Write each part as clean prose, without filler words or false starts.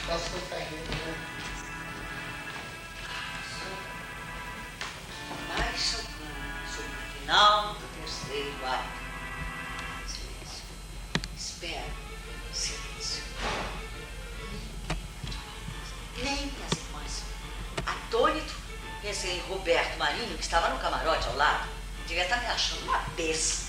Posso sair, né? Mais chocante sobre o final do terceiro ato. Silêncio. Espera. Silêncio. Nem as irmãs. Atônito, pensei em Roberto Marinho, que estava no camarote ao lado. Devia estar me achando uma besta.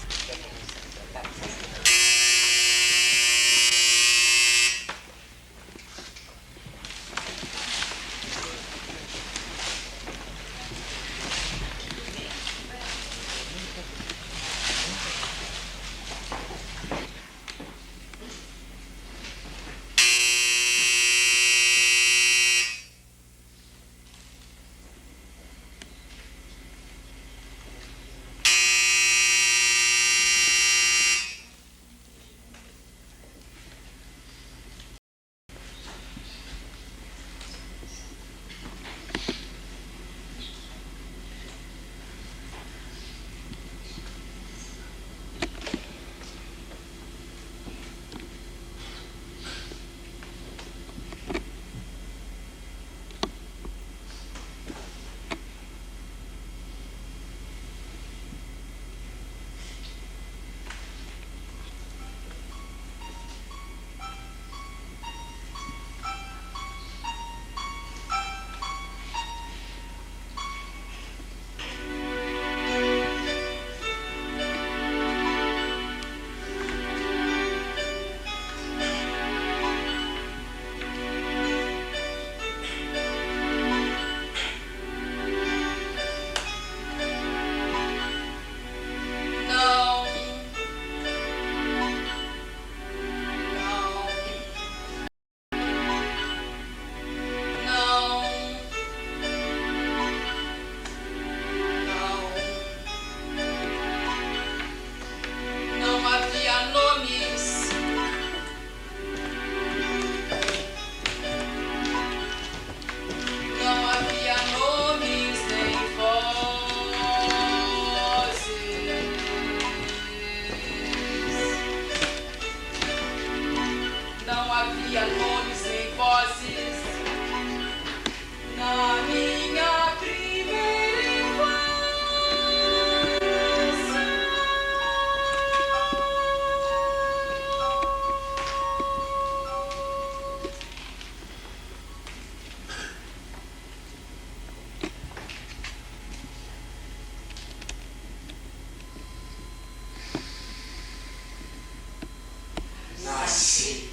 Nasci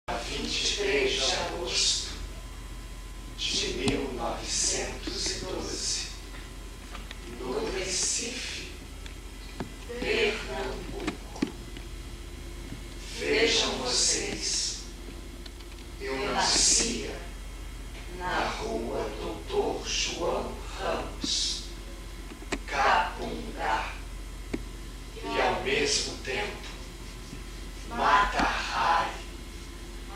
a 23 de agosto de 1912, no Recife, Pernambuco. Vejam vocês, eu nascia na rua Doutor João Ramos, Capungá, e ao mesmo tempo Mata-Hari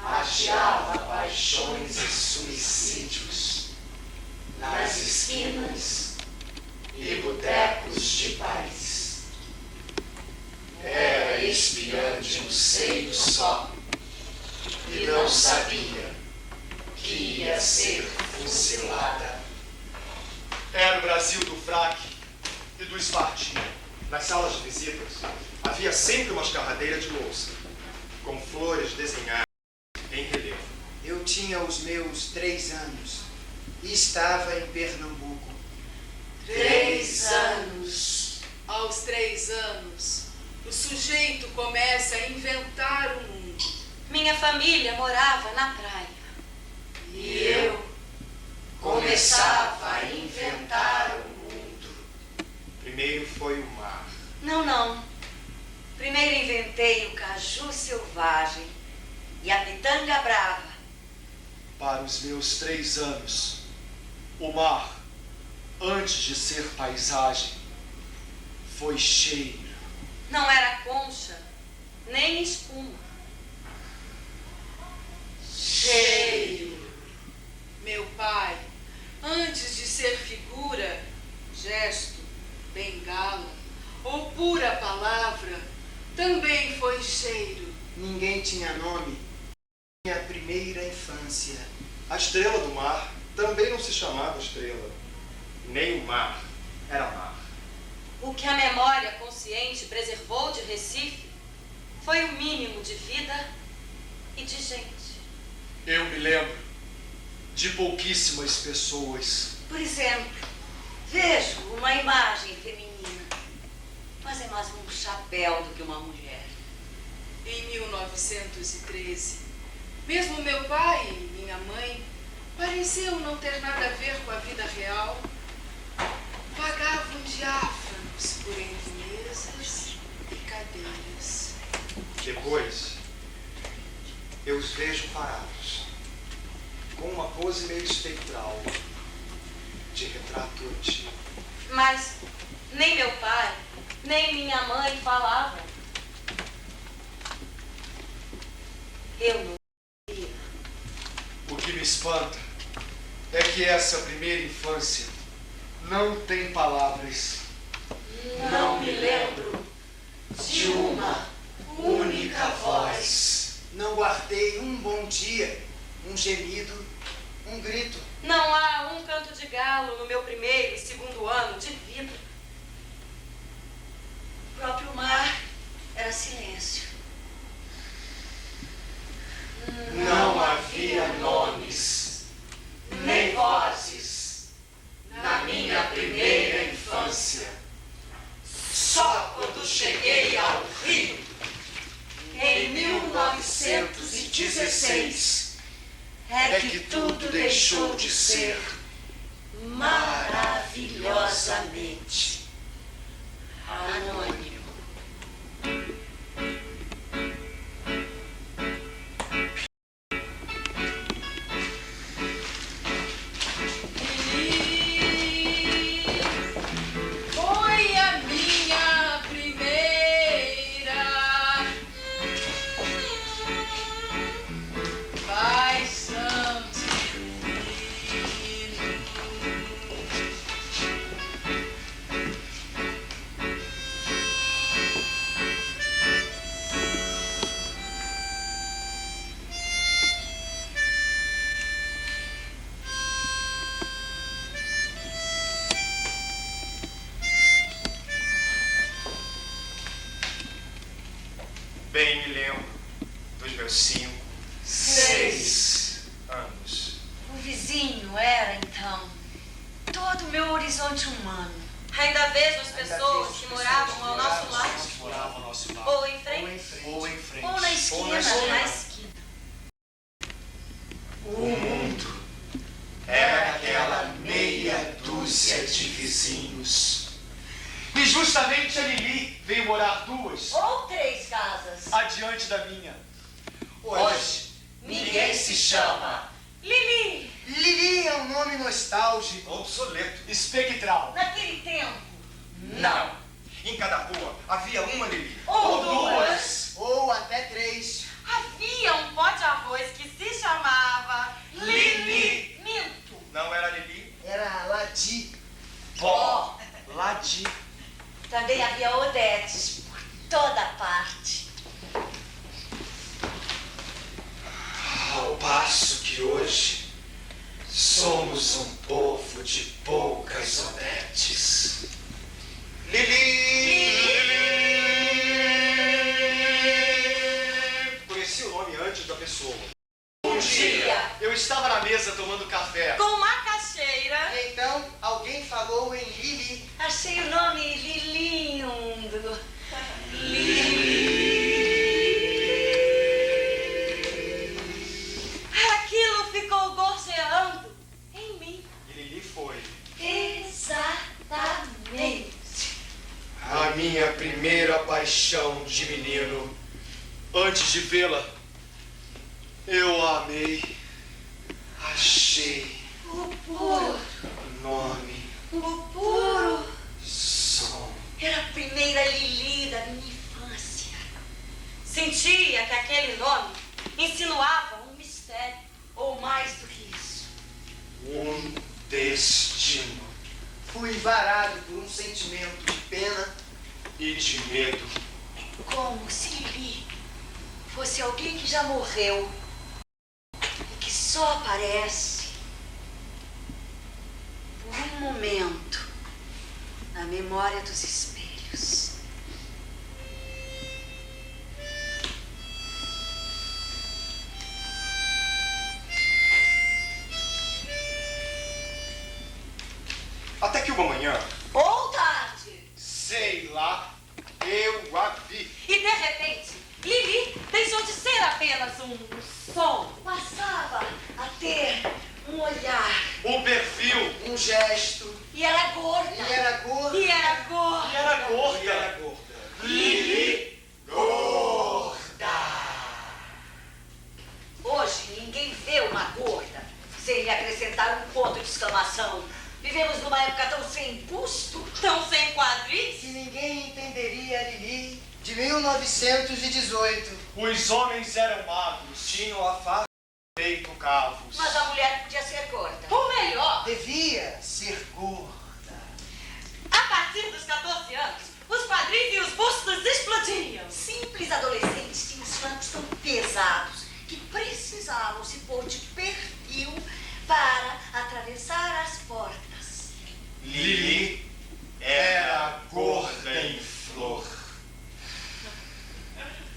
adiava paixões e suicídios nas esquinas e botecos de Paris. Era espiã de um seio só e não sabia que ia ser fuzilada. Era o Brasil do fraque e do espartilho. Nas salas de visitas havia sempre uma escarradeira de louça, com flores desenhadas em relevo. Eu tinha os meus 3 anos e estava em Pernambuco. 3 anos. Aos 3 anos, o sujeito começa a inventar o mundo. Minha família morava na praia. E eu começava a inventar o mundo. Primeiro foi o mar. Não. Primeiro inventei o caju selvagem e a pitanga brava. Para os meus 3 anos, o mar, antes de ser paisagem, foi cheiro. Não era concha, nem espuma. Cheiro. Meu pai, antes de ser figura, gesto, bengala ou pura palavra, também foi cheiro. Ninguém tinha nome, Minha primeira infância. A estrela do mar também não se chamava estrela. Nem o mar era mar. O que a memória consciente preservou de Recife foi o mínimo de vida e de gente. Eu me lembro de pouquíssimas pessoas. Por exemplo, vejo uma imagem feminina, mas é mais um chapéu do que uma mulher. Em 1913, mesmo meu pai e minha mãe pareciam não ter nada a ver com a vida real. Vagavam diáfanos por entre mesas e cadeiras. Depois, eu os vejo parados, com uma pose meio espectral, de retrato antigo. Mas nem meu pai, nem minha mãe falavam. Eu não via. O que me espanta é que essa primeira infância não tem palavras. Não me lembro De uma única voz. Não guardei um bom dia, um gemido, um grito. Não há um canto de galo no meu primeiro e segundo ano de vida. O próprio mar era silêncio. Não havia nomes, nem vozes na minha primeira infância. Só quando cheguei ao Rio, em 1916, é que tudo deixou de ser maravilhosamente anônimo. Foi a minha primeira paixão divina. Bem me lembro dos meus 5, 6 anos. O vizinho era, então, todo o meu horizonte humano. Ainda vejo as pessoas que moravam ao nosso lado, Moravam ao nosso lado. ou em frente, Ou em frente. Ou na esquina, na esquina. O mundo era aquela meia dúzia de vizinhos. E justamente a Lili veio morar 2 Ou 3 casas. adiante da minha. Hoje, ninguém se chama Lili, Lili é um nome nostálgico. Obsoleto. espectral. Naquele tempo. Não. Em cada rua havia uma Lili. ou duas. Ou até 3. Havia um pó de arroz que se chamava Lili. Minto. Não era Lili? Era Ladi. Vó, Ladi. Também havia Odetes por toda parte. Ao passo que hoje somos um povo de poucas Odetes. Lili! Conheci o nome antes da pessoa. Um dia, eu estava na mesa tomando café. Com macaxeira. Então, alguém falou em Lili. Achei o nome Lilindo. Aquilo ficou gorjeando em mim. E Lili foi Exatamente. A minha primeira paixão de menino. Antes de vê-la, eu a amei. Achei O puro, nome, o puro. som. Era a primeira Lili da minha infância. Sentia que aquele nome insinuava um mistério. Ou mais do que isso. Um destino Fui varado por um sentimento de pena. e de medo. Como se Lili fosse alguém que já morreu só aparece por um momento na memória dos espelhos. Até que uma manhã, Ou tarde. sei lá, eu a vi. E de repente, Lili deixou de ser apenas um som. Passava a ter um olhar. O perfil. Um gesto. E era gorda. E era gorda. E era gorda. E era gorda. E era gorda. Lili gorda. Hoje ninguém vê uma gorda sem lhe acrescentar um ponto de exclamação. Vivemos numa época tão sem busto. Tão sem quadris. Que ninguém entenderia a Lili de 1918. Os homens eram magros, tinham a face e o peito cavos. Mas a mulher podia ser gorda. Ou melhor, Devia ser gorda. a partir dos 14 anos, os quadris e os bustos explodiam. Simples adolescentes tinham os flancos tão pesados que precisavam se pôr de perfil para atravessar as portas. Lili era gorda em flor.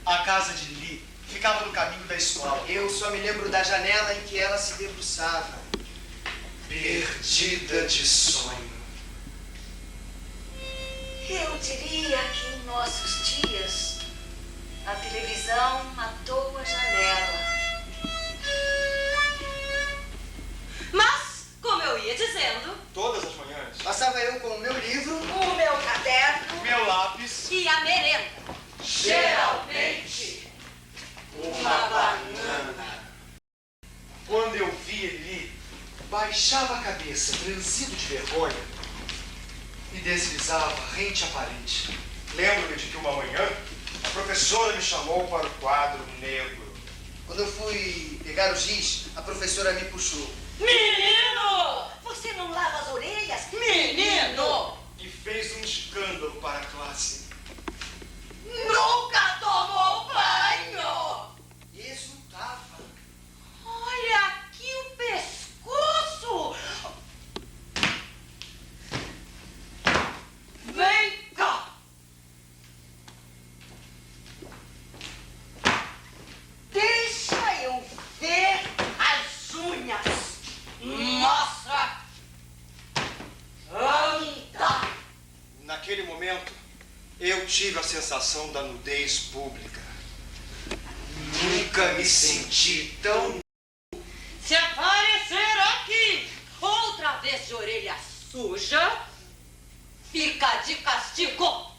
A casa de Lili ficava no caminho da escola. Eu só me lembro da janela em que ela se debruçava. Perdida de sonho. Eu diria que em nossos dias a televisão matou a janela. Mas, como eu ia dizendo, Todas as manhãs. Passava eu com o meu livro. O meu caderno. Meu lápis. e a merenda. Geralmente, uma banana. Quando eu via Lili, baixava a cabeça, transido de vergonha, e deslizava rente à parede. Lembro-me de que uma manhã, a professora me chamou para o quadro negro. Quando eu fui pegar o giz, a professora me puxou. Menino! Você não lava as orelhas? Menino! E fez um escândalo para a classe. Nunca tomou banho! Exultava. Olha aqui o pescoço! Vem cá! Deixa eu ver as unhas. Mostra! Anda. Naquele momento, eu tive a sensação da nudez pública. Nunca me senti tão... Se aparecer aqui outra vez de orelha suja, fica de castigo.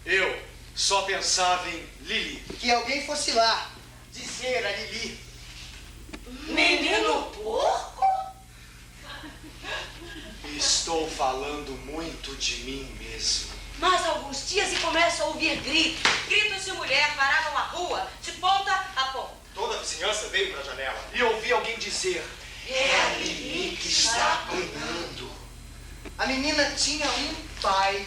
Eu só pensava em Lili. Que alguém fosse lá dizer a Lili. Menino porco? Estou falando muito de mim mesmo. Mais alguns dias e começo a ouvir gritos. Gritos de mulher paravam a rua de ponta a ponta. Toda a vizinhança veio para a janela. E ouvi alguém dizer: É a Lili que está apanhando. A menina tinha um pai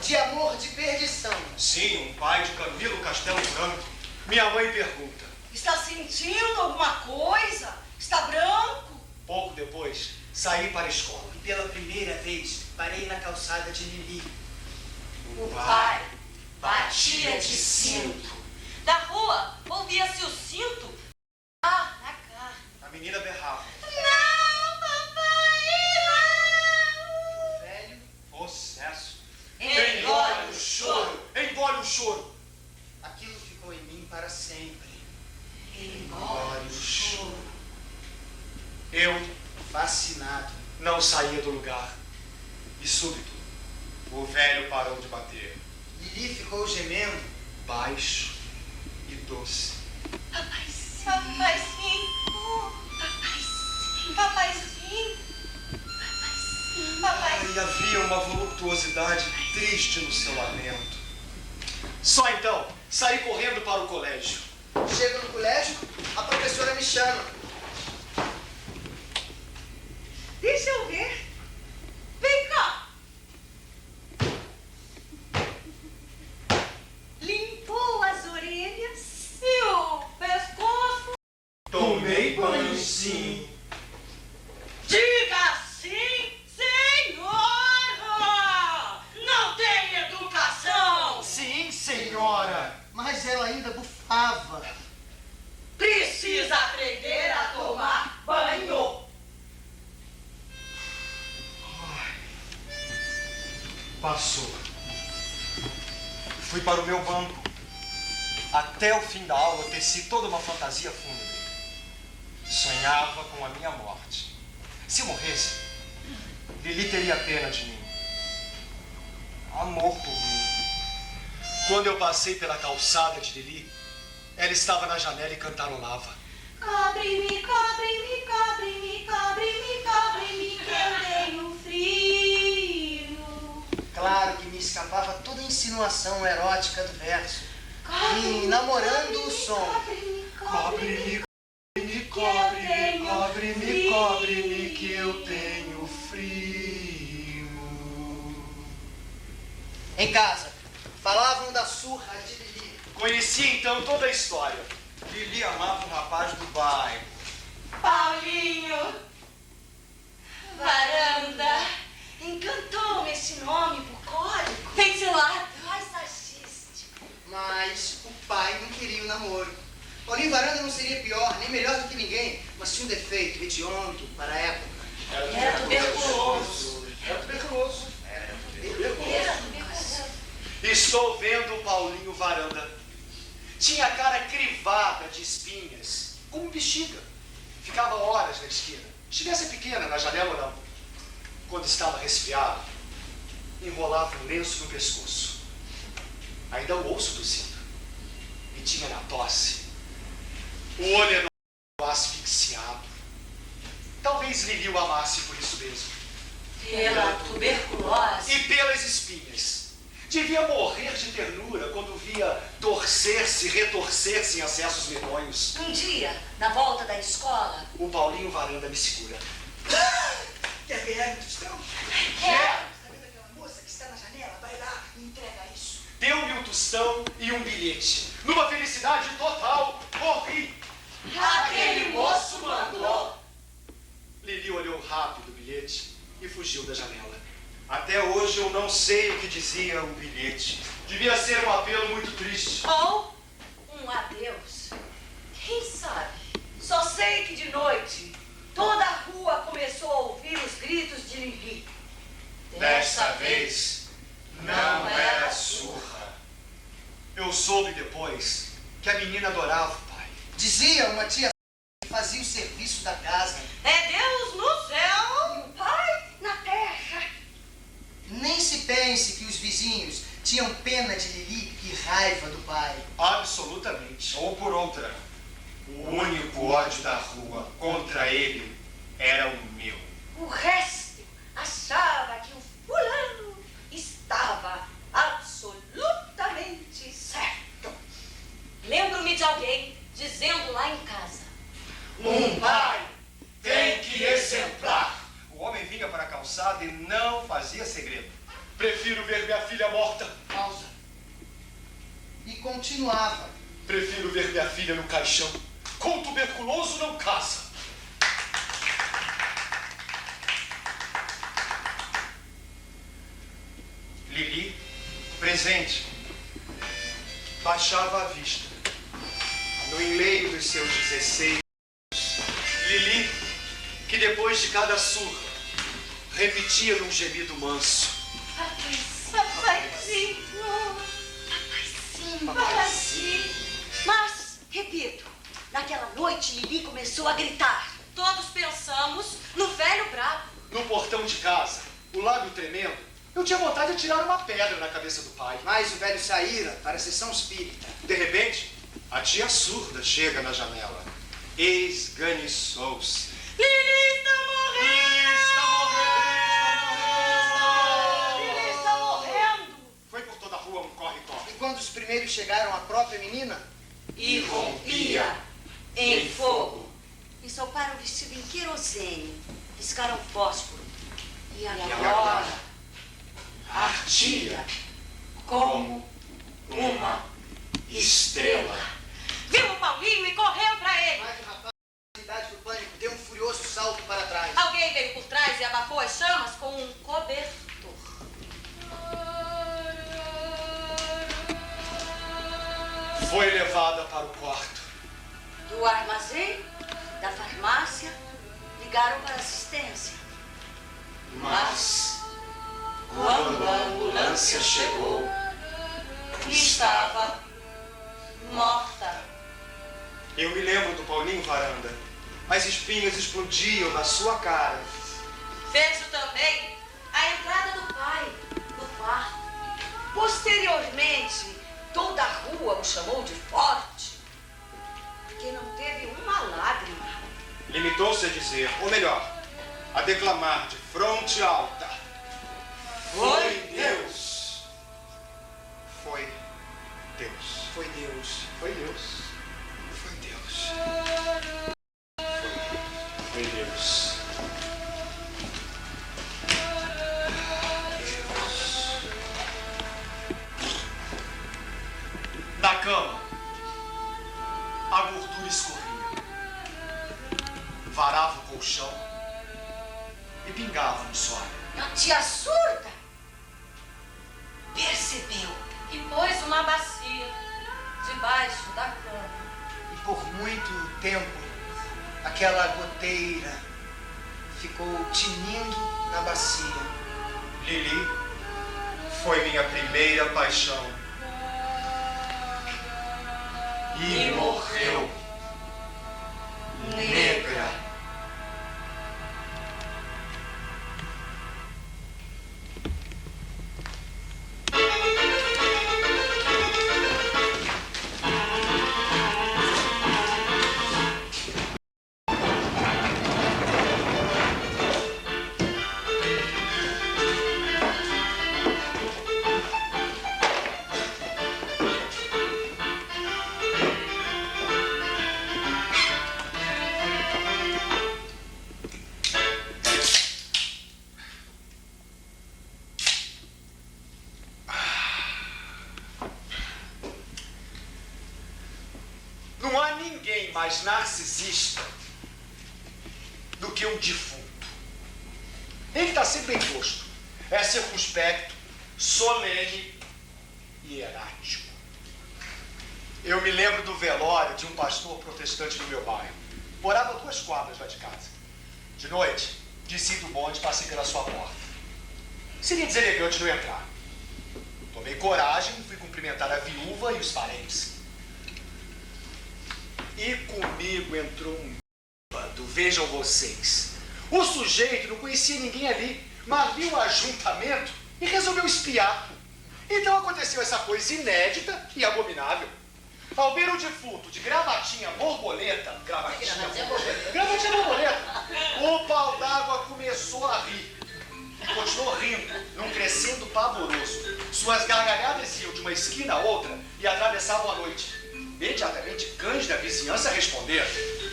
de amor de perdição. Sim, um pai de Camilo Castelo Branco. Minha mãe pergunta. Está sentindo alguma coisa? Está branco? Pouco depois, saí para a escola. E pela primeira vez, parei na calçada de Lili. O pai batia de cinto. Da rua ouvia-se o cinto na cara. A menina berrava. Não, papai, Velho, Processo. não! Engole o choro. Engole o choro. aquilo ficou em mim para sempre. Engole o choro. Eu Fascinado. não saía do lugar. E súbito, o velho parou de bater. Lili ficou gemendo. Baixo e doce. Papaizinho, papaizinho, papaizinho, papaizinho. E havia uma voluptuosidade triste no seu lamento. Só então, saí correndo para o colégio. Chego no colégio, a professora me chama. Deixa eu ver. Vem cá! Limpou as orelhas. E o pescoço? Tomou tomei banho, sim. Diga sim, senhora! Não tem educação! Sim, senhora. Mas ela ainda bufava. Precisa aprender a tomar banho! Passou. Fui para o meu banco. Até o fim da aula, teci toda uma fantasia fúnebre. Sonhava com a minha morte. Se eu morresse, Lili teria pena de mim. Amor por mim. Quando eu passei pela calçada de Lili, ela estava na janela e cantarolava. Cobre-me, cobre-me, cobre-me, cobre-me, cobre-me, que eu tenho frio. Claro que me escapava toda a insinuação erótica do verso. E namorando o som. Cobre-me, cobre-me, cobre-me, cobre-me, cobre-me, que eu tenho frio. Em casa, falavam da surra de Lili. Conheci então toda a história. Lili amava um rapaz do bairro. Paulinho! Varanda! Encantou-me esse nome bucólico. Ventilado. Paisagístico. Mas o pai não queria o namoro. Paulinho Varanda não seria pior, nem melhor do que ninguém, mas tinha um defeito hediondo para a época. Era tuberculoso. Era tuberculoso. Era tuberculoso. Estou vendo o Paulinho Varanda. Tinha a cara crivada de espinhas, como bexiga. Ficava horas na esquina. Estivesse pequena, na janela ou não. Quando estava resfriado, enrolava um lenço no pescoço. Ainda o ouço tossindo. E tinha na tosse o olho enorme asfixiado. Talvez Lili o amasse por isso mesmo. Pela tuberculose. E pelas espinhas. Devia morrer de ternura quando via torcer-se, retorcer-se em acessos medonhos. Um dia, na volta da escola, O Paulinho Varanda me segura. Quer ganhar um tostão? Quer? Está vendo aquela moça que está na janela? Vai lá e entrega isso. Deu-me um tostão e um bilhete. Numa felicidade total, corri. aquele moço mandou. Lili olhou rápido o bilhete e fugiu da janela. Até hoje eu não sei o que dizia o bilhete. Devia ser um apelo muito triste. Ou um adeus. Quem sabe? Só sei que de noite toda a rua começou a ouvir os gritos de Lili. Desta vez, não era surra. Eu soube depois que a menina adorava o pai. Dizia uma tia que fazia o serviço da casa. É Deus no céu e o Pai na terra. Nem se pense que os vizinhos tinham pena de Lili e raiva do pai. Absolutamente. Ou por outra, o único ódio da rua contra ele era o meu. O resto achava que o fulano estava absolutamente certo. Lembro-me de alguém dizendo lá em casa: Um pai tem que exemplar. O homem vinha para a calçada e não fazia segredo. Prefiro ver minha filha morta. Pausa. E continuava. Prefiro ver minha filha no caixão. Com tuberculoso não casa. Lili, presente, baixava a vista. No enleio dos seus 16 anos. Lili, que depois de cada surra, repetia num gemido manso: Papaizinho, papaizinho. Mas, repito, naquela noite Lili começou a gritar. Todos pensamos no velho bravo. No portão de casa, o lábio tremendo, eu tinha vontade de tirar uma pedra na cabeça do pai. Mas o velho saíra para a sessão espírita. De repente, a tia surda chega na janela. Esganiçou-se. Lili está morrendo! Lili Lili está morrendo! Foi por toda a rua um corre-corre. E quando os primeiros chegaram, a própria menina E rompia em fogo. Ensoparam o vestido em querosene, piscaram fósforo. E agora Ardia como uma estrela. viu o Paulinho e correu pra ele. Mas o rapaz levada para o quarto. Do armazém, da farmácia, ligaram para assistência. Mas, quando a ambulância chegou, Estava morta. Eu me lembro do Paulinho Varanda. As espinhas explodiam na sua cara. Vejo também a entrada do pai no quarto. Posteriormente, toda a rua o chamou de forte, porque não teve uma lágrima. Limitou-se a dizer, ou melhor, a declamar de fronte alta: Foi Deus! Foi Deus. Foi Deus. Foi Deus. Foi Deus. Foi Deus. Na cama, a gordura escorria, varava o colchão e pingava no suave. A tia surda percebeu. E pôs uma bacia debaixo da cama. E por muito tempo, aquela goteira ficou tinindo na bacia. Lili foi minha primeira paixão. E morreu negra. Não há ninguém mais narcisista do que um defunto. Ele está sempre bem posto. É circunspecto, solene e hierático. Eu me lembro do velório de um pastor protestante do meu bairro. Morava a 2 quadras lá de casa. De noite, desci do bonde e passei pela sua porta. Seria deselegante não entrar. Tomei coragem e fui cumprimentar a viúva e os parentes. E comigo entrou um bêbado, vejam vocês. O sujeito não conhecia ninguém ali, mas viu o ajuntamento e resolveu espiar. Então aconteceu essa coisa inédita e abominável. Ao ver o defunto de gravatinha borboleta, gravatinha borboleta, o pau d'água começou a rir. E continuou rindo, num crescendo pavoroso. Suas gargalhadas iam de uma esquina a outra e atravessavam a noite. Imediatamente, cães da vizinhança responderam.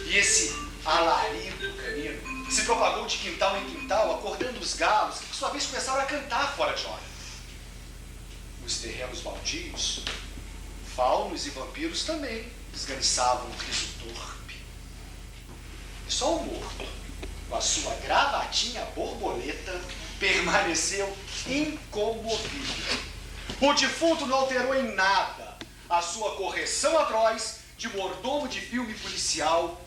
E esse alarido canino se propagou de quintal em quintal, acordando os galos, que por sua vez começaram a cantar fora de hora. Os terrenos baldios, faunos e vampiros também esganiçavam um riso torpe. E só o morto, com a sua gravatinha borboleta, permaneceu incomovível. O defunto não alterou em nada a sua correção atroz de mordomo de filme policial.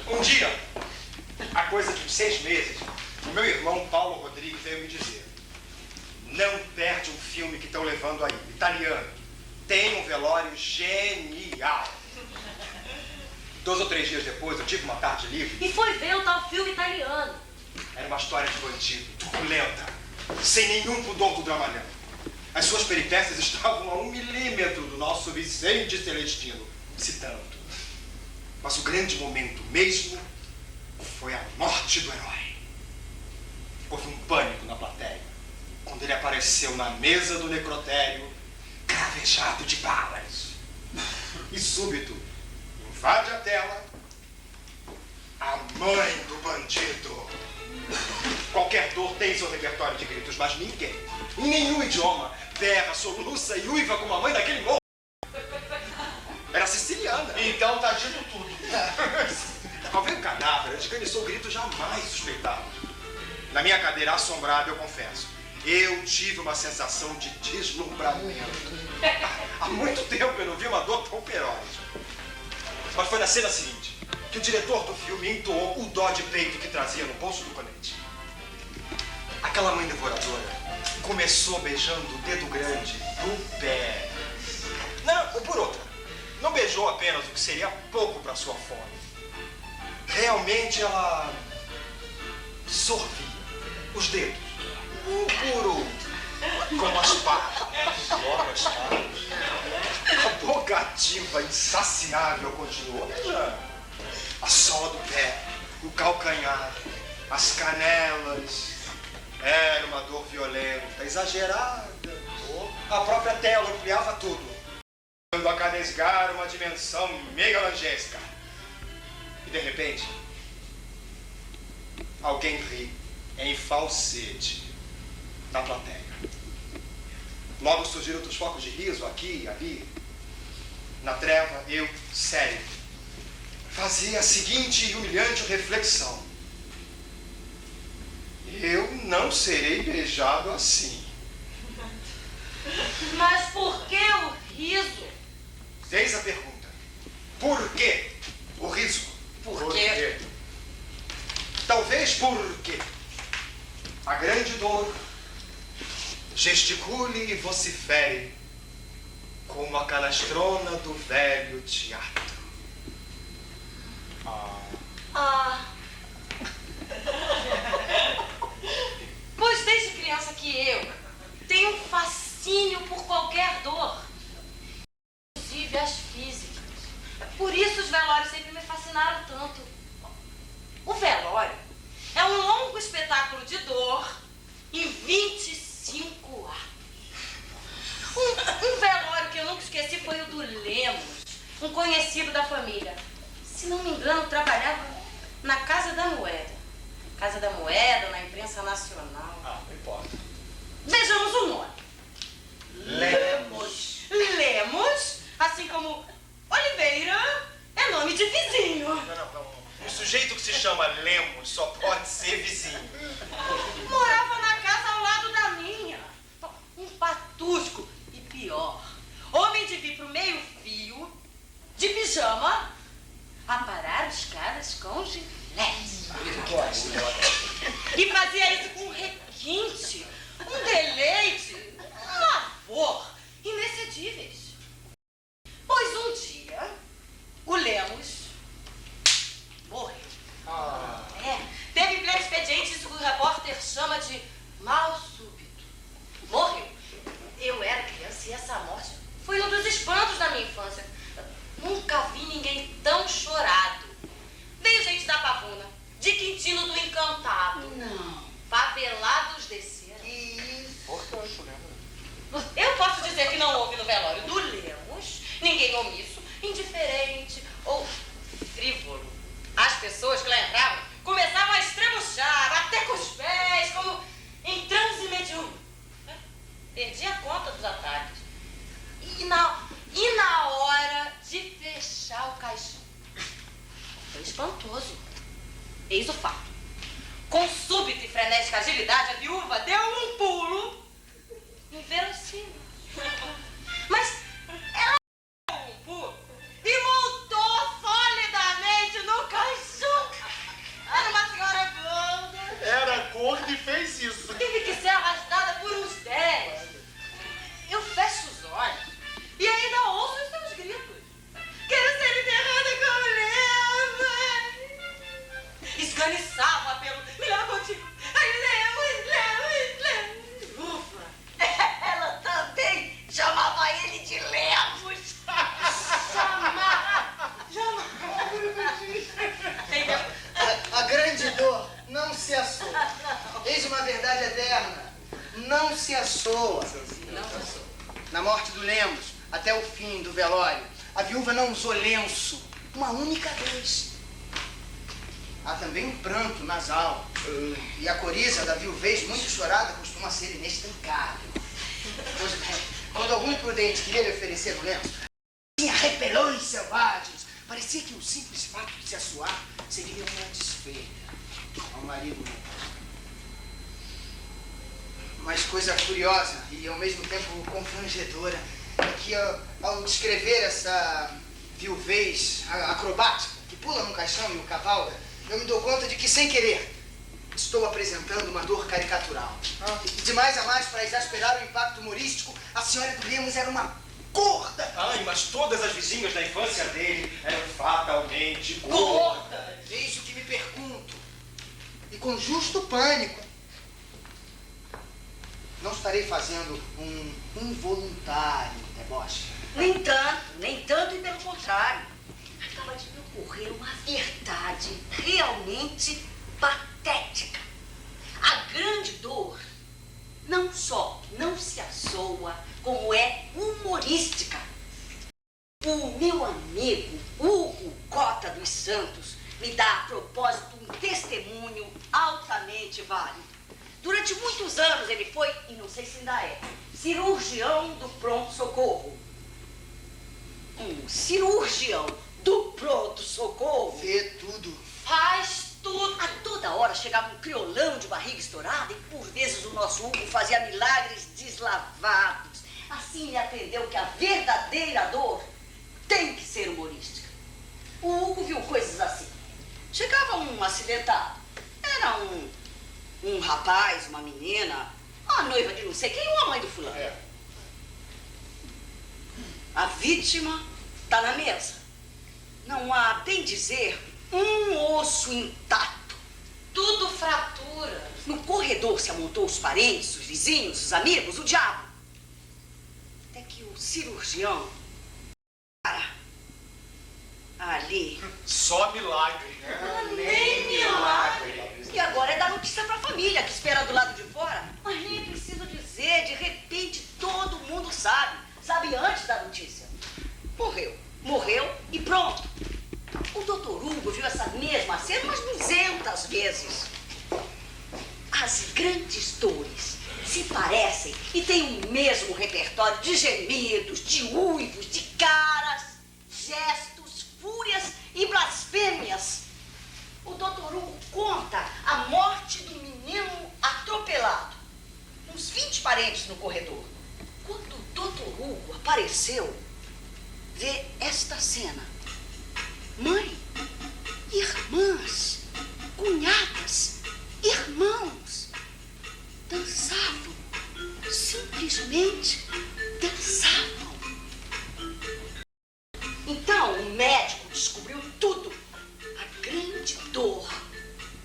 Um dia, há coisa de 6 meses, o meu irmão Paulo Rodrigues veio me dizer: não perde um filme que estão levando aí, italiano. Tem um velório genial. 2 ou 3 dias depois, eu tive uma tarde livre. E foi ver o tal filme italiano. Era uma história de bandido, truculenta, sem nenhum pudor do dramalhão. As suas peripécias estavam a 1 milímetro do nosso Vicente Celestino, citando. Mas o grande momento mesmo foi a morte do herói. Houve um pânico na plateia quando ele apareceu na mesa do necrotério, cravejado de balas. E súbito, invade a tela a mãe do bandido. Qualquer dor tem seu repertório de gritos, mas ninguém, em nenhum idioma, berra, soluça e uiva como a mãe daquele morro. Era siciliana. Então tá dito tudo. Ao ver o cadáver, esganiçou gritos jamais suspeitados. Na minha cadeira assombrada, eu confesso, eu tive uma sensação de deslumbramento. Há muito tempo eu não vi uma dor tão feroz. Mas foi na cena seguinte que o diretor do filme entoou o dó de peito que trazia no bolso do colete. Aquela mãe devoradora começou beijando o dedo grande do pé. Não, por outra, não beijou apenas o que seria pouco para sua fome. Realmente ela sorvia os dedos, um por um, como as partes. Logo as partes. A boca ativa, insaciável, continuou beijando a sola do pé, o calcanhar, as canelas. Era uma dor violenta, exagerada. A própria tela ampliava tudo, dando a cada esgar uma dimensão megalangésica. E de repente, alguém ri em falsete na plateia. Logo surgiram outros focos de riso aqui e ali. Na treva, eu, sério, fazia a seguinte humilhante reflexão: eu não serei beijado assim. Mas por que o riso? Eis a pergunta. Por que o riso? Por quê? Talvez porque a grande dor gesticule e vocifere como a canastrona do velho teatro. Pois desde criança que eu tenho um fascínio por qualquer dor, inclusive as físicas. Por isso os velórios sempre me fascinaram tanto. O velório é um longo espetáculo de dor em 25 atos. Um velório que eu nunca esqueci foi o do Lemos, um conhecido da família. Se não me engano, trabalhava na Casa da Moeda. Casa da Moeda, na imprensa nacional. Não importa. Vejamos o nome. Lemos. Lemos, assim como Oliveira, é nome de vizinho. Não. Um sujeito que se chama Lemos só pode ser vizinho. Morava na casa ao lado da minha. Um patusco. E pior, homem de vir pro meio-fio, de pijama, aparar os caras com gilete. E fazia isso com requinte, um deleite, um lavor inexcedíveis. Pois um dia, o Lemos morreu. Teve pleno expediente, isso que o repórter chama de mal súbito. Morreu. Eu era criança e essa morte foi um dos espantos da minha infância. Nunca vi ninguém tão chorado. Veio gente da Pavuna, de Quintino do Encantado. Não. Favelados desceram. Importante, Lemos. Eu posso dizer que não houve no velório do Lemos ninguém omisso, indiferente ou frívolo. As pessoas que lá entravam começavam a estrebuchar, bater com os pés, como em transe mediúnico. Perdi a conta dos ataques. E na hora de fechar o caixão, foi espantoso. Eis o fato. Com súbita e frenética agilidade, a viúva deu um pulo inverossímil. Mas ela deu um pulo e montou solidamente no caixão. Era uma senhora blonda. Era a cor que fez isso. Teve que ser arrastada por uns 10. Eu fecho os olhos e ainda ouço os seus gritos. Quero ser enterrada com Lemos. Esganiçava pelo... Me leva contigo. Ai, Lemos. Ufa. Ela também chamava ele de Lemos. Entendeu? A grande dor não se assoa. Eis uma verdade eterna. Não se assoa. Na morte do Lemos, até o fim do velório, a viúva não usou lenço uma única vez. Há também um pranto nasal. E a coriza da viuvez muito chorada costuma ser inextricável. Pois bem, quando algum imprudente queria lhe oferecer o lenço, tinha repelões selvagens. Parecia que o simples fato de se assoar seria uma desfeita ao marido morto. Mas coisa curiosa e ao mesmo tempo confrangedora é que ao descrever essa viuvez acrobática que pula num caixão e o cavalga, eu me dou conta de que, sem querer, estou apresentando uma dor caricatural. E de mais a mais, para exasperar o impacto humorístico, a senhora do Lemos era uma gorda. Ai, mas todas as vizinhas da infância dele eram fatalmente gordas. Eis o que me pergunto. E com justo pânico. Não estarei fazendo um involuntário deboche. Nem tanto e pelo contrário. Acaba de me ocorrer uma verdade realmente patética. A grande dor não só não se assoa, como é humorística. O meu amigo Hugo Cota dos Santos me dá a propósito um testemunho altamente válido. Durante muitos anos ele foi, e não sei se ainda é, cirurgião do pronto-socorro. Um cirurgião do pronto-socorro Vê tudo. faz tudo. A toda hora chegava um criolão de barriga estourada e por vezes o nosso Hugo fazia milagres deslavados. Assim ele aprendeu que a verdadeira dor tem que ser humorística. O Hugo viu coisas assim. Chegava um acidentado. Era um rapaz, uma menina, a noiva de não sei quem ou a mãe do fulano. A vítima está na mesa. Não há, bem dizer, um osso intacto. Tudo fratura. No corredor se amontou os parentes, os vizinhos, os amigos, o diabo. Até que o cirurgião para ali. Só milagre, né? Nem milagre. E agora é dar notícia pra família que espera do lado de fora. Mas nem é preciso dizer, de repente todo mundo sabe. Sabe antes da notícia. Morreu e pronto. O doutor Hugo viu essa mesma cena umas 200 vezes. As grandes dores se parecem e têm o mesmo repertório de gemidos, de uivos, de caras, gestos, fúrias e blasfêmias. O doutor Hugo conta a morte do menino atropelado. Uns 20 parentes no corredor. Quando o doutor Hugo apareceu, vê esta cena. Mãe, irmãs, cunhadas, irmãos dançavam. Simplesmente dançavam. Então o médico descobriu tudo. A grande dor.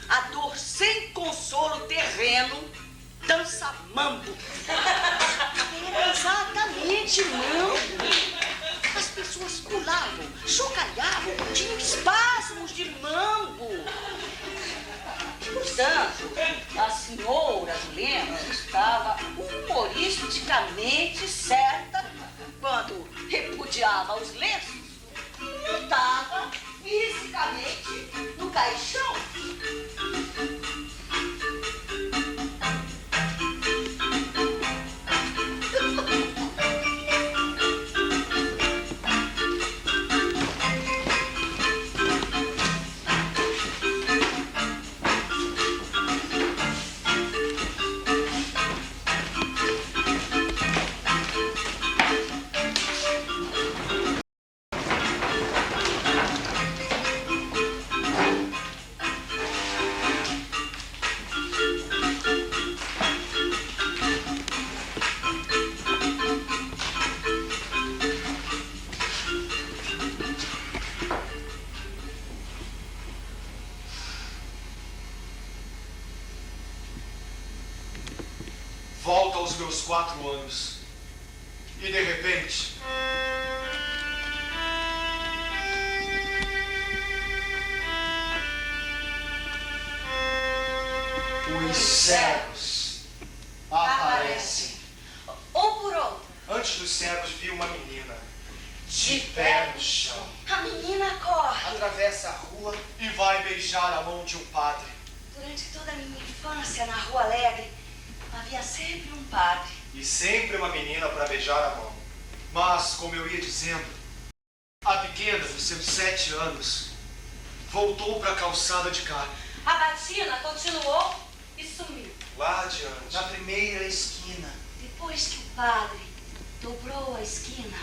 A dor sem consolo terreno. Dança mambo. Era exatamente mambo. As pessoas pulavam, chocalhavam, tinham espasmos de mambo. Portanto, a senhora Lemos estava humoristicamente certa quando repudiava os lenços e não estava fisicamente no caixão. Volto aos meus 4 anos. E de repente... os cegos aparecem. Ou por outra. Antes dos cegos vi uma menina, de pé no chão. A menina corre. Atravessa a rua. E vai beijar a mão de um padre. Durante toda a minha infância na Rua Alegre, havia sempre um padre. E sempre uma menina para beijar a mão. Mas, como eu ia dizendo, a pequena, dos seus 7 anos, voltou para a calçada de cá. A batina continuou e sumiu. lá adiante. Na primeira esquina. Depois que o padre dobrou a esquina,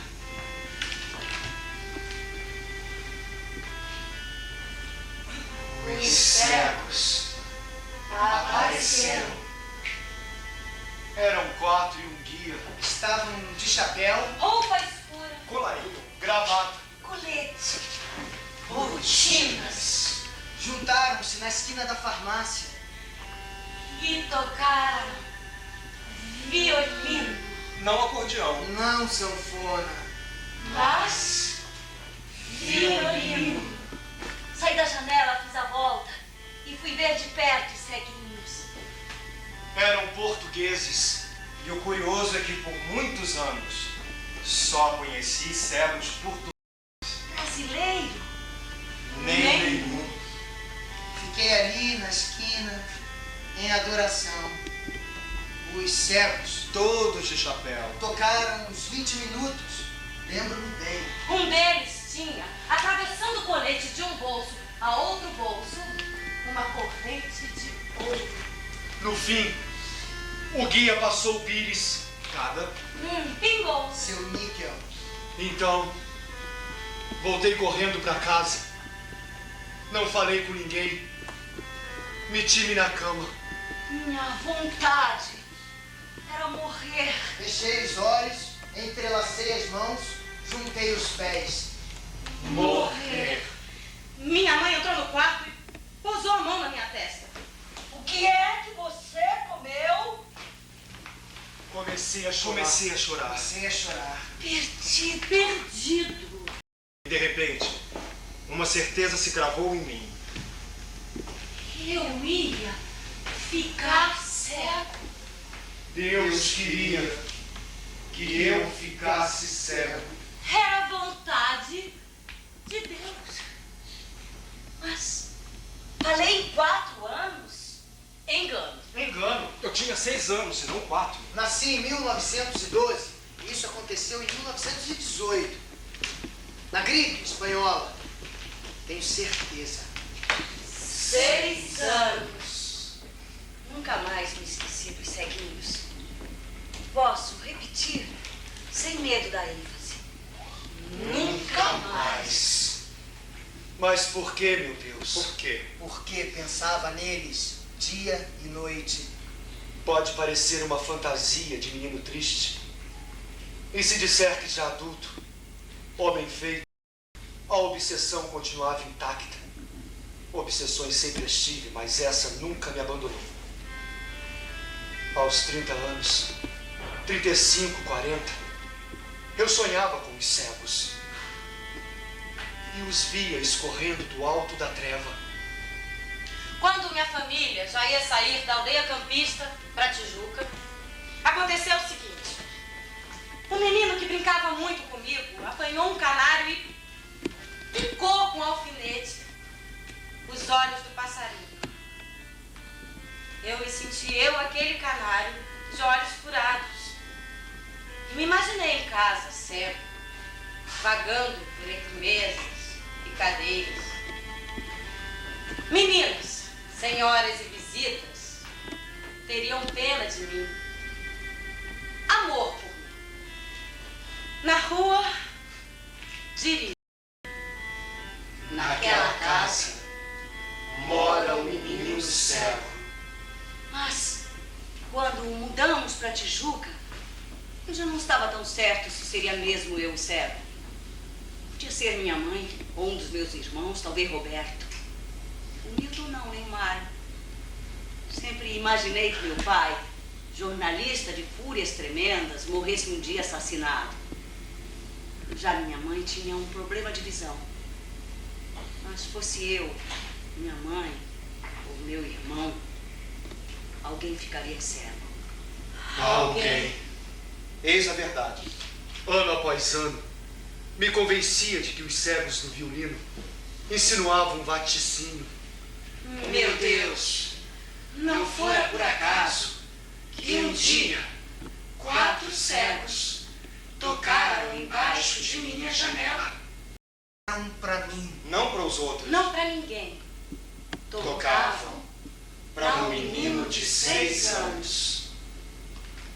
Os cegos apareceram. Eram 4 e um guia. Estavam de chapéu, roupa escura, Colarinho. Gravata. colete, botinas. Juntaram-se na esquina da farmácia. e tocaram violino, Não acordeão. Não sanfona. mas violino. Saí da janela, fiz a volta e fui ver de perto os ceguinhos. Eram portugueses. E o curioso é que por muitos anos só conheci cegos portugueses. Brasileiro, Nem nenhum. Fiquei ali na esquina, em adoração. Os cegos Todos de chapéu. tocaram uns 20 minutos. Lembro-me bem. um deles tinha, atravessando o colete de um bolso a outro bolso, uma corrente de ouro. No fim, o guia passou o pires. Cada. Pingou. Seu níquel. Então, voltei correndo para casa. Não falei com ninguém. Meti-me na cama. Minha vontade era morrer. Fechei os olhos, entrelacei as mãos, juntei os pés. Morrer. Minha mãe entrou no quarto e pousou a mão na minha testa. O que é que você comeu? Comecei a chorar. Comecei a chorar. Comecei a chorar. Perdido. E de repente, uma certeza se cravou em mim. Eu ia ficar cego. Deus queria que eu ficasse cego. Era a vontade de Deus. Mas falei em 4 anos? Engano. Engano. Eu tinha 6 anos, e não 4. Nasci em 1912 e isso aconteceu em 1918. Na gripe espanhola. Tenho certeza. 6 anos. Nunca mais me esqueci dos ceguinhos. Posso repetir, sem medo da ênfase. Nunca mais. Mas por que, meu Deus? Por quê? Porque pensava neles dia e noite. Pode parecer uma fantasia de menino triste. E se disser que já adulto, homem feito, a obsessão continuava intacta. Obsessões sempre as tive, mas essa nunca me abandonou. Aos 30 anos, 35, 40, eu sonhava com os cegos. E os via escorrendo do alto da treva. Quando minha família já ia sair da aldeia campista para Tijuca, aconteceu o seguinte. Um menino que brincava muito comigo apanhou um canário e picou com um alfinete os olhos do passarinho. Eu me senti aquele canário, de olhos furados. E me imaginei em casa, cego, vagando por entre mesas e cadeiras. Meninas, senhoras e visitas teriam pena de mim. Amor por mim. Na rua, diria. Naquela casa mora um menino cego. Mas, quando mudamos para Tijuca, eu já não estava tão certo se seria mesmo eu o cego. Podia ser minha mãe, ou um dos meus irmãos, talvez Roberto. O Milton não, nem Mário. Sempre imaginei que meu pai, jornalista de fúrias tremendas, morresse um dia assassinado. Já minha mãe tinha um problema de visão. Mas fosse eu, minha mãe, ou meu irmão, alguém ficaria cego. Alguém. Eis a verdade. Ano após ano, me convencia de que os cegos do violino insinuavam um vaticínio. Meu Deus, não fora por acaso que um dia 4 cegos tocaram embaixo de minha janela. Não pra mim. Não para os outros. Não para ninguém. Tocavam para um menino de 6 anos.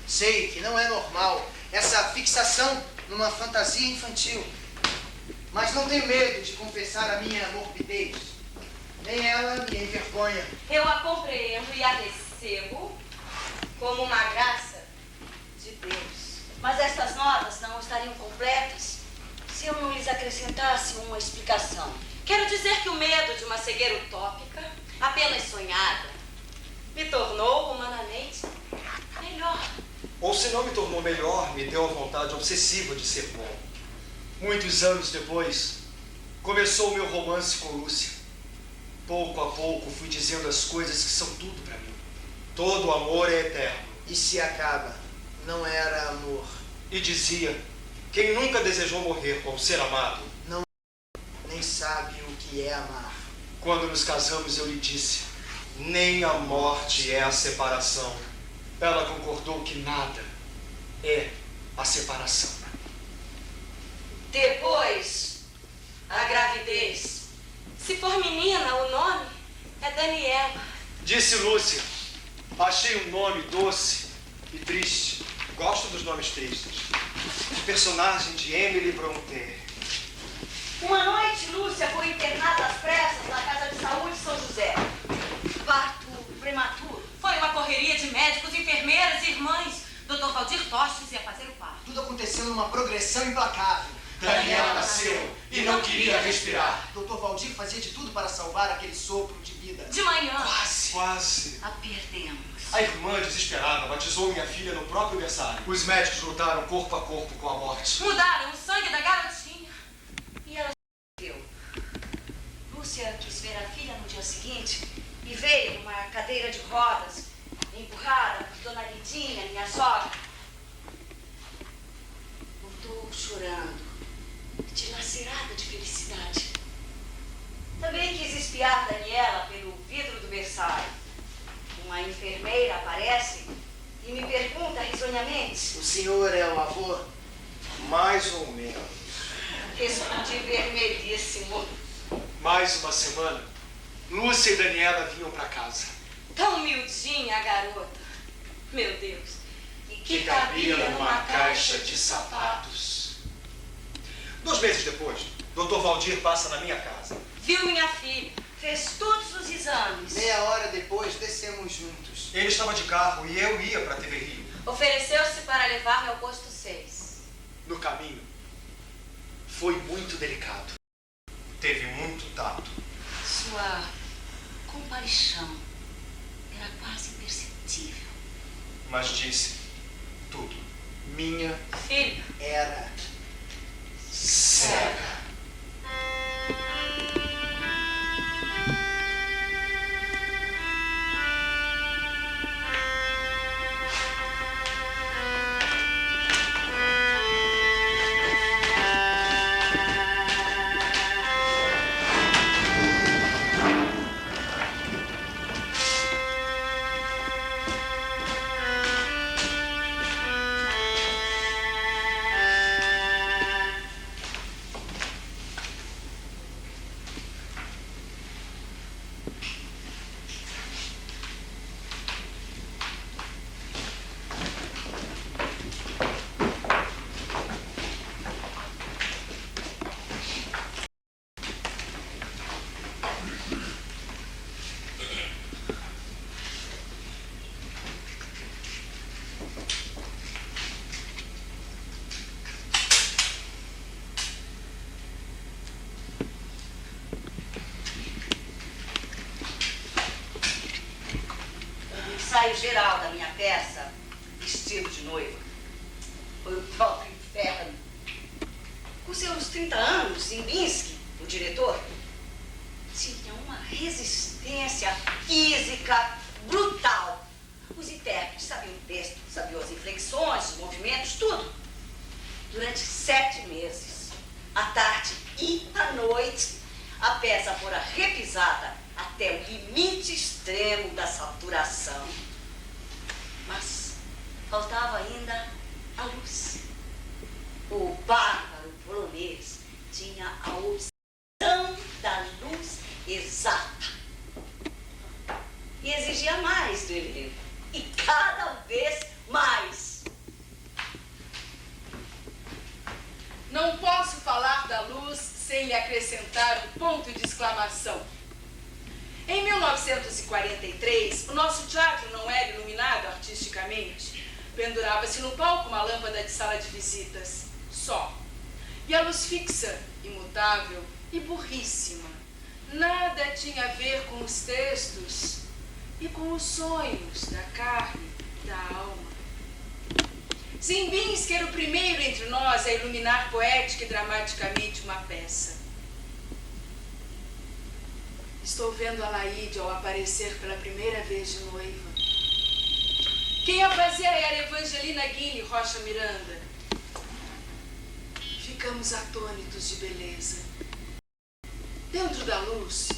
Sei que não é normal essa fixação numa fantasia infantil. Mas não tenho medo de confessar a minha morbidez. Nem ela me envergonha. Eu a compreendo e a recebo como uma graça de Deus. Mas estas notas não estariam completas se eu não lhes acrescentasse uma explicação. Quero dizer que o medo de uma cegueira utópica, apenas sonhada, me tornou humanamente melhor. Ou se não me tornou melhor, me deu a vontade obsessiva de ser bom. Muitos anos depois, começou o meu romance com Lúcia. Pouco a pouco fui dizendo as coisas que são tudo para mim. Todo amor é eterno. E se acaba, não era amor. E dizia, quem nunca desejou morrer como ser amado, Nem sabe o que é amar. Quando nos casamos, eu lhe disse. nem a morte é a separação. Ela concordou que nada é a separação. Depois, a gravidez. Se for menina, o nome é Daniela. Disse Lúcia, achei um nome doce e triste. Gosto dos nomes tristes. Personagem de Emily Brontë. Uma noite, Lúcia foi internada às pressas na Casa de Saúde São José. Parto prematuro. Foi uma correria de médicos, enfermeiras e irmãs. Dr. Valdir Tostes ia fazer o parto. Tudo aconteceu numa progressão implacável. Daniela nasceu e não queria respirar. Dr. Valdir fazia de tudo para salvar aquele sopro de vida. De manhã, Quase. A perdemos. A irmã, desesperada, batizou minha filha no próprio berçário. Os médicos lutaram corpo a corpo com a morte. mudaram o sangue da garotinha. E ela sobreviveu. Lúcia quis ver a filha no dia seguinte e veio numa cadeira de rodas, empurrada por Dona Lidinha, minha sogra. Voltou chorando, dilacerada de felicidade. Também quis espiar Daniela pelo vidro do berçário. Uma enfermeira aparece e me pergunta risonhamente. O senhor é o avô? Mais ou menos. Respondi vermelhíssimo. Mais uma semana, Lúcia e Daniela vinham para casa. Tão miudinha a garota. Meu Deus. E Que cabia numa caixa de sapatos. 2 meses depois, Dr. Valdir passa na minha casa. Viu minha filha. Fez todos os exames. Meia hora depois, descemos juntos. Ele estava de carro e eu ia para a TV Rio. Ofereceu-se para levar-me ao posto 6. No caminho, foi muito delicado. Teve muito tato. Sua compaixão era quase imperceptível. Mas disse tudo. Minha Filha, Era. cega. Ensaio geral da minha peça, Vestido de Noiva, foi o próprio inferno. Com seus 30 anos, Zimbinski, o diretor, tinha uma resistência física brutal. Os intérpretes sabiam o texto, sabiam as inflexões, os movimentos, tudo. Durante 7 meses, à tarde e à noite, a peça fora repisada até o limite extremo da saturação. Mas faltava ainda a luz. O bárbaro polonês tinha a obsessão da luz exata. E exigia escapar da luz sem lhe acrescentar um ponto de exclamação. Em 1943, o nosso teatro não era iluminado artisticamente. Pendurava-se no palco uma lâmpada de sala de visitas, só. E a luz fixa, imutável e burríssima. Nada tinha a ver com os textos e com os sonhos da carne, da alma. Ziembinski era o primeiro entre nós a iluminar poética e dramaticamente uma peça. Estou vendo a Laíde ao aparecer pela primeira vez de noiva. Quem a fazia era Evangelina Guine Rocha Miranda. Ficamos atônitos de beleza. Dentro da luz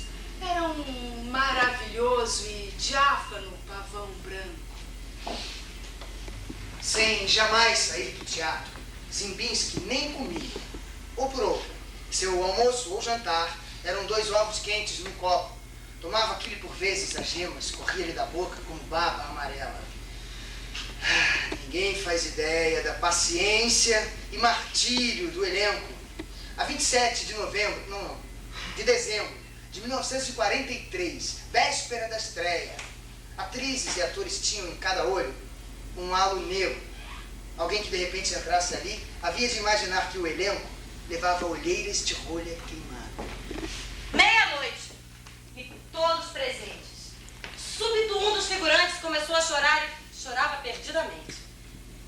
era um maravilhoso e diáfano pavão branco. Sem jamais sair do teatro, Ziembinski nem comia. Ou por outra, seu almoço ou jantar eram 2 ovos quentes num copo. Tomava aquilo por vezes as gemas, corria-lhe da boca como baba amarela. Ninguém faz ideia da paciência e martírio do elenco. A 27 de dezembro de 1943, véspera da estreia, atrizes e atores tinham em cada olho um halo negro. Alguém que de repente entrasse ali havia de imaginar que o elenco levava olheiras de rolha queimada. Meia-noite e todos presentes. Súbito um dos figurantes começou a chorar e chorava perdidamente.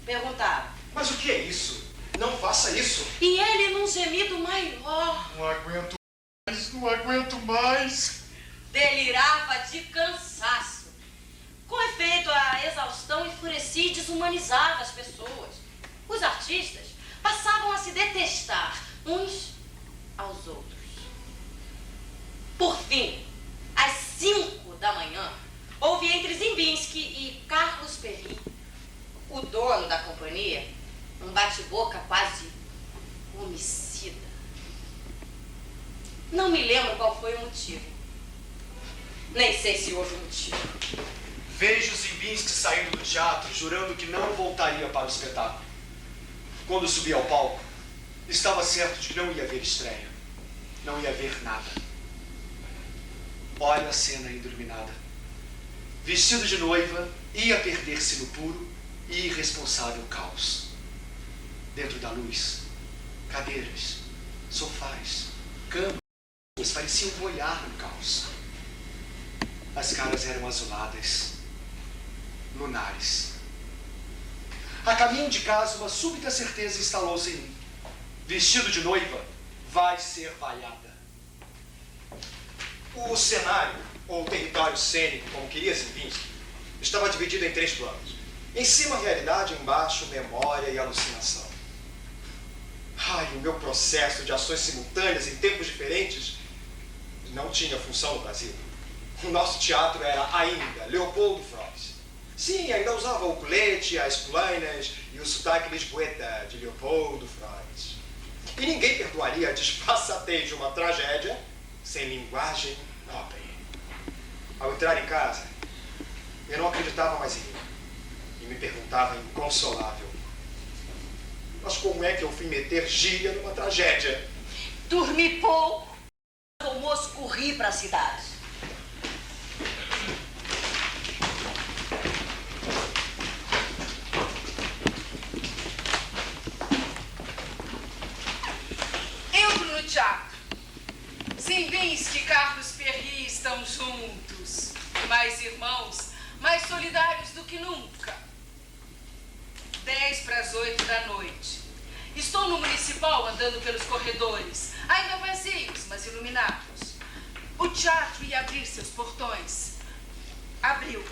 Perguntava: Mas o que é isso? Não faça isso. E ele num gemido maior. Não aguento mais, não aguento mais. Delirava de cansaço. Com efeito, a exaustão enfurecia e desumanizava as pessoas. Os artistas passavam a se detestar uns aos outros. Por fim, às 5 da manhã, houve entre Ziembinski e Carlos Perrin, o dono da companhia, um bate-boca quase homicida. Não me lembro qual foi o motivo. Nem sei se houve motivo. Vejo Ziembinski saindo do teatro, jurando que não voltaria para o espetáculo. Quando subi ao palco, estava certo de que não ia haver estreia. Não ia haver nada. Olha a cena ainda iluminada. Vestido de noiva, ia perder-se no puro e irresponsável caos. Dentro da luz, cadeiras, sofás, camas pareciam boiar no caos. As caras eram azuladas, lunares. A caminho de casa, uma súbita certeza instalou-se em mim. Vestido de noiva, vai ser vaiada. O cenário, ou território cênico, como queria Ziembinski, estava dividido em 3 planos. Em cima, realidade, embaixo, memória e alucinação. Ai, o meu processo de ações simultâneas em tempos diferentes não tinha função no Brasil. O nosso teatro era ainda Leopoldo Freud. Sim, ainda usava o colete, as polainas e o sotaque lisboeta de Leopoldo Freud. E ninguém perdoaria a disfarçatez de uma tragédia sem linguagem nobre. Ao entrar em casa, eu não acreditava mais em mim. E me perguntava inconsolável: mas como é que eu fui meter gíria numa tragédia? Dormi pouco. O almoço corri para a cidade. Entro no teatro. Ziembinski e Carlos Perrin estão juntos. Mais irmãos, mais solidários do que nunca. 7:50 da noite. Estou no Municipal andando pelos corredores, ainda vazios, mas iluminados. O teatro ia abrir seus portões. Abriu.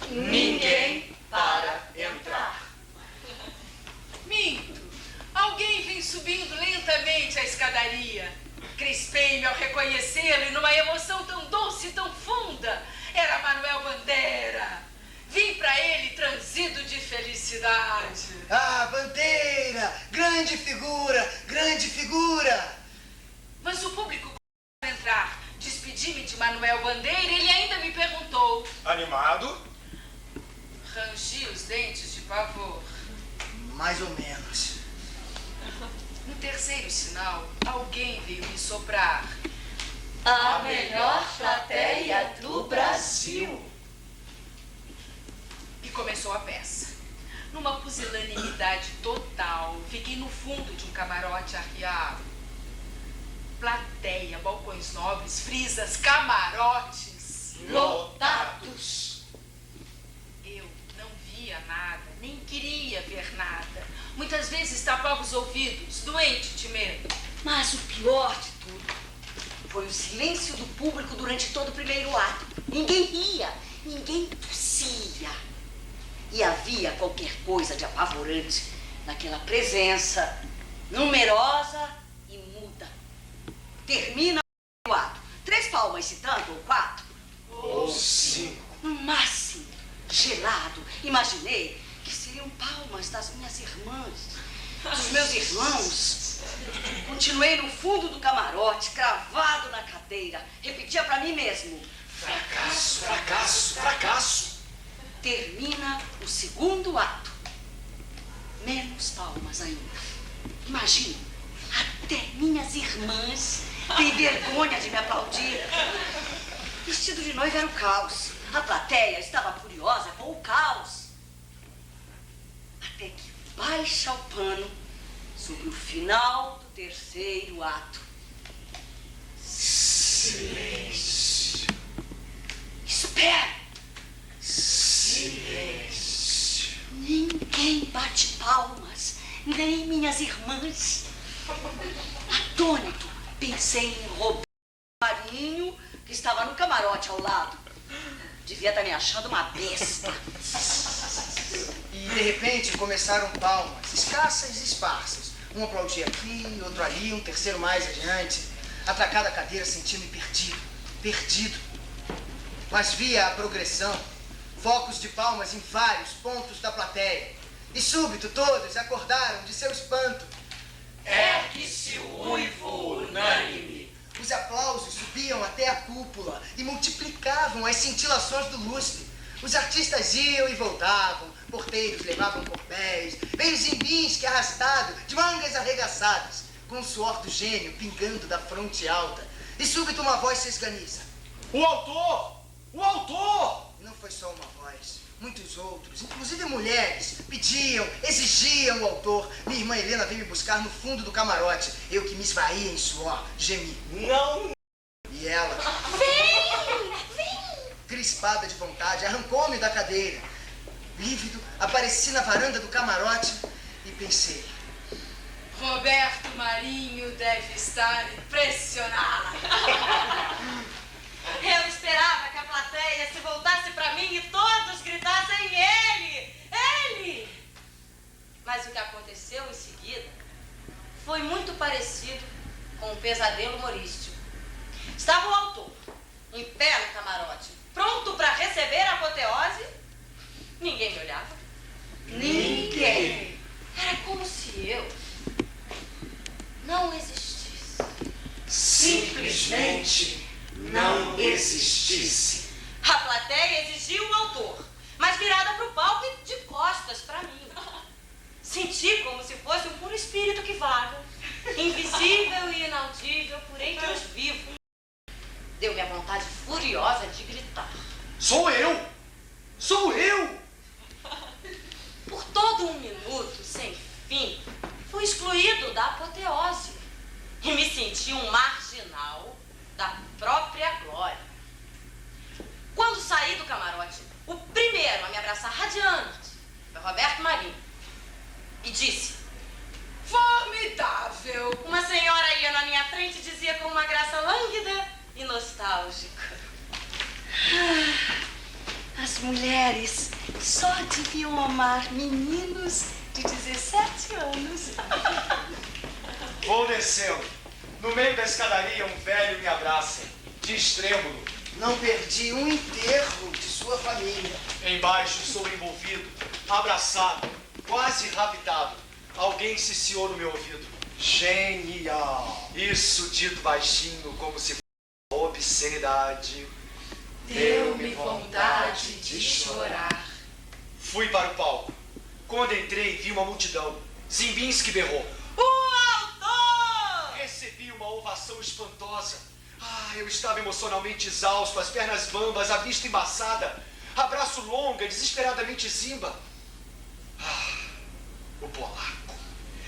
Ninguém para entrar. Minto. Alguém vem subindo lentamente a escadaria. Crispei-me ao reconhecê-lo e numa emoção tão doce e tão funda. Era Manuel Bandeira. Vim para ele transido de felicidade. Ah, Bandeira! Grande figura! Grande figura! Mas o público começou a entrar. Despedi-me de Manuel Bandeira e ele ainda me perguntou. Animado? Rangi os dentes de pavor. Mais ou menos. No terceiro sinal, alguém veio me soprar. A melhor plateia do Brasil. E começou a peça. Numa pusilanimidade total, fiquei no fundo de um camarote arriado. Plateia, balcões nobres, frisas, camarotes Lotados. Eu não via nada, nem queria ver nada. Muitas vezes tapava os ouvidos, doente de medo. Mas o pior de tudo foi o silêncio do público durante todo o primeiro ato. Ninguém ria, ninguém tossia. E havia qualquer coisa de apavorante naquela presença numerosa e muda. Termina o ato. 3 palmas se tanto, ou 4. Ou 5. No máximo, gelado, imaginei que seriam palmas das minhas irmãs, dos meus irmãos. Continuei no fundo do camarote, cravado na cadeira. Repetia pra mim mesmo: Fracasso, fracasso, fracasso. termina o segundo ato. Menos palmas ainda. Imagina, até minhas irmãs têm vergonha de me aplaudir. Vestido de noiva era o caos. A plateia estava furiosa com o caos. Até que baixa o pano sobre o final do terceiro ato. Silêncio. Espera! Silêncio. Ninguém bate palmas, nem minhas irmãs. Atônito, pensei em Roberto Marinho, que estava no camarote ao lado. Devia estar me achando uma besta. E de repente começaram palmas, escassas e esparsas. Um aplaudia aqui, outro ali, um terceiro mais adiante. Atracado à cadeira, senti-me perdido. Mas via a progressão, focos de palmas em vários pontos da plateia. E súbito todos acordaram de seu espanto. Ergue-se o uivo unânime. Os aplausos subiam até a cúpula e multiplicavam as cintilações do lustre. Os artistas iam e voltavam, porteiros levavam cordéis, veio Zimbins que arrastado, de mangas arregaçadas, com o suor do gênio pingando da fronte alta. E súbito uma voz se esganiça. O autor! O autor! E não foi só uma voz. Muitos outros, inclusive mulheres, pediam, exigiam o autor. Minha irmã Helena veio me buscar no fundo do camarote. Eu que me esvaía em suor, gemi. Não! E ela, crispada de vontade, arrancou-me da cadeira. Lívido, apareci na varanda do camarote e pensei: Roberto Marinho deve estar impressionado. Eu esperava que a plateia se voltasse pra mim e todos gritassem ele! Ele! Mas o que aconteceu em seguida foi muito parecido com um pesadelo humorístico. Estava o autor, em pé no camarote, pronto para receber a apoteose. Ninguém me olhava. Ninguém. Era como se eu não existisse. Simplesmente não existisse. A plateia exigiu o autor, mas virada pro palco e de costas pra mim. Senti como se fosse um puro espírito que vaga, invisível e inaudível por entre os vivos. Deu-me a vontade furiosa de gritar. Sou eu! Sou eu! Por todo um minuto sem fim, fui excluído da apoteose e me senti um marginal da própria glória. Quando saí do camarote, o primeiro a me abraçar radiante foi Roberto Marinho e disse: Formidável! uma senhora ia na minha frente e dizia com uma graça lânguida e nostálgica: As mulheres só deviam amar meninos de 17 anos. Vou descendo. No meio da escadaria, um velho me abraça, de estrêmulo. não perdi um enterro de sua família. Embaixo sou envolvido, abraçado, quase raptado. Alguém ciciou no meu ouvido. Genial! Isso dito baixinho, como se fosse uma obscenidade. Deu-me vontade de chorar. Fui para o palco. Quando entrei, vi uma multidão. Zimbinski berrou: o autor! nervosa. Eu estava emocionalmente exausto, as pernas bambas, a vista embaçada, abraço longa, desesperadamente zimba. O polaco.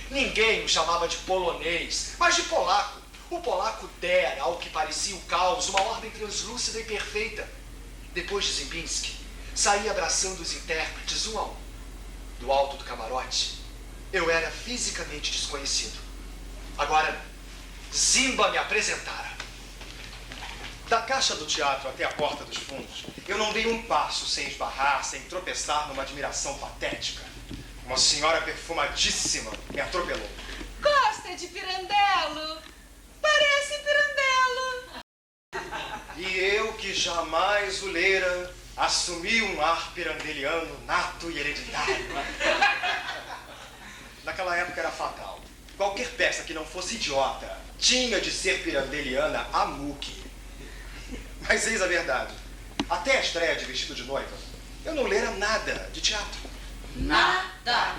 Ninguém o chamava de polonês, mas de polaco. O polaco dera, ao que parecia o caos, uma ordem translúcida e perfeita. Depois de Zimbinski, saí abraçando os intérpretes um a um. Do alto do camarote, eu era fisicamente desconhecido. Agora, Zimba me apresentara. Da caixa do teatro até a porta dos fundos, eu não dei um passo sem esbarrar, sem tropeçar numa admiração patética. Uma senhora perfumadíssima me atropelou. Gosta de Pirandello? Parece Pirandello. E eu, que jamais o lera, assumi um ar pirandeliano nato e hereditário. Naquela época era fatal. Qualquer peça que não fosse idiota tinha de ser pirandeliana a muque. Mas eis a verdade. Até a estreia de Vestido de Noiva, eu não lera nada de teatro. Nada.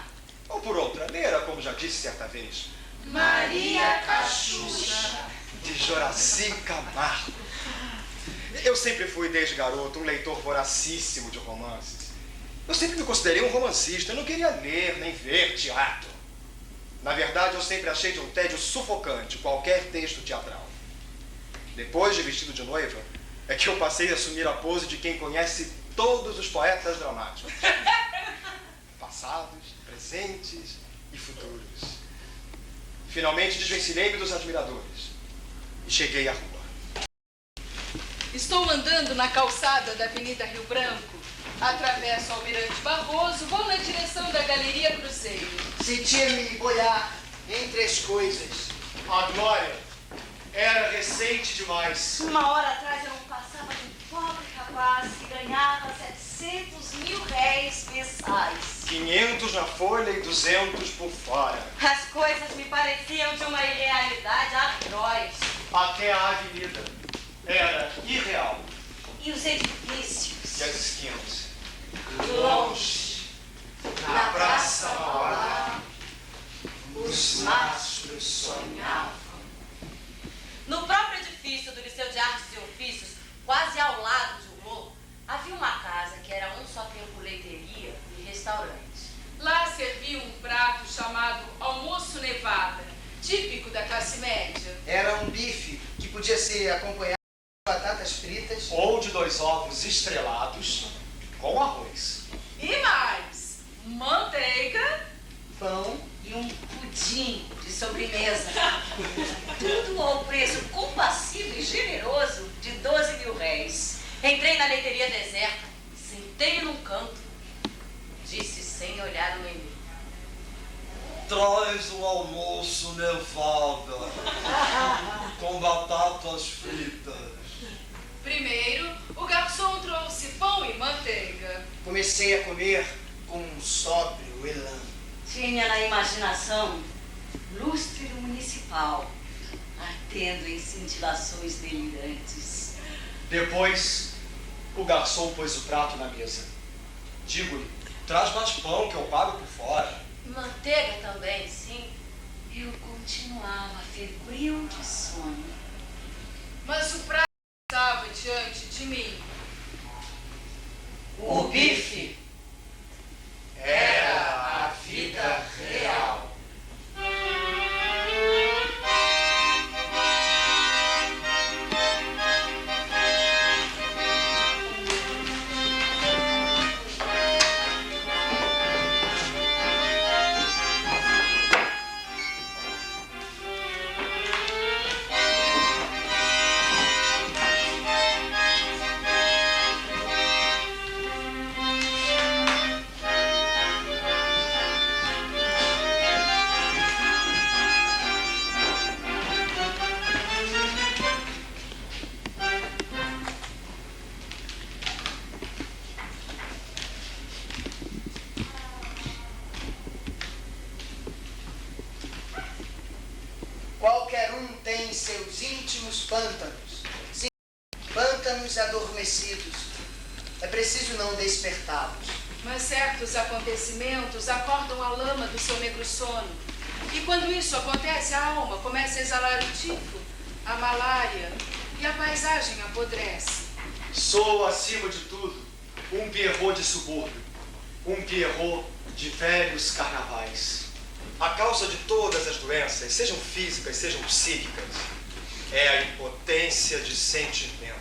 Ou por outra, lera, como já disse certa vez, Maria Cachucha. de Joraci Camargo. Eu sempre fui, desde garoto, um leitor voracíssimo de romances. Eu sempre me considerei um romancista. Eu não queria ler nem ver teatro. Na verdade, eu sempre achei de um tédio sufocante qualquer texto teatral. Depois de Vestido de Noiva, é que eu passei a assumir a pose de quem conhece todos os poetas dramáticos. Passados, presentes e futuros. Finalmente desvencilhei-me dos admiradores e cheguei à rua. Estou andando na calçada da Avenida Rio Branco. Atravesso o Almirante Barroso, vou na direção da Galeria Cruzeiro. Sentir-me boiar entre as coisas. A glória era recente demais. Uma hora atrás eu não passava de um pobre rapaz que ganhava 700 mil réis mensais. 500 na folha e 200 por fora. As coisas me pareciam de uma irrealidade atroz. Até a avenida era irreal. E os edifícios? E as esquinas. Longe, Na Praça Mauá, os mastros sonhavam. No próprio edifício do Liceu de Artes e Ofícios, quase ao lado de um morro, havia uma casa que era um só tempo leiteria e restaurante. Lá servia um prato chamado almoço nevada, típico da classe média. Era um bife que podia ser acompanhado de batatas fritas. Ou de 2 ovos estrelados com arroz. E mais, manteiga, Pão. E um pudim de sobremesa. Tudo ao preço compassivo e generoso de 12 mil réis. Entrei na leiteria deserta, sentei num canto, disse sem olhar o menu: Traz o almoço nevada com batatas fritas. primeiro, o garçom trouxe pão e manteiga. Comecei a comer com um sóbrio elan. Tinha na imaginação lustre municipal, ardendo em cintilações delirantes. Depois, o garçom pôs o prato na mesa. Digo-lhe, traz mais pão que eu pago por fora. manteiga também, sim. Eu continuava febril de sono. Mas o prato estava diante de mim. O bife Era a vida real. Qualquer um tem seus íntimos pântanos. Sim, pântanos adormecidos. É preciso não despertá-los. Mas certos acontecimentos acordam a lama do seu negro sono. E quando isso acontece, a alma começa a exalar o tifo. a malária e a paisagem apodrece. Sou, acima de tudo, um Pierrot de subúrbio. Um Pierrot de velhos carnavais. A causa de todas as doenças, sejam físicas, sejam psíquicas, é a impotência de sentimento.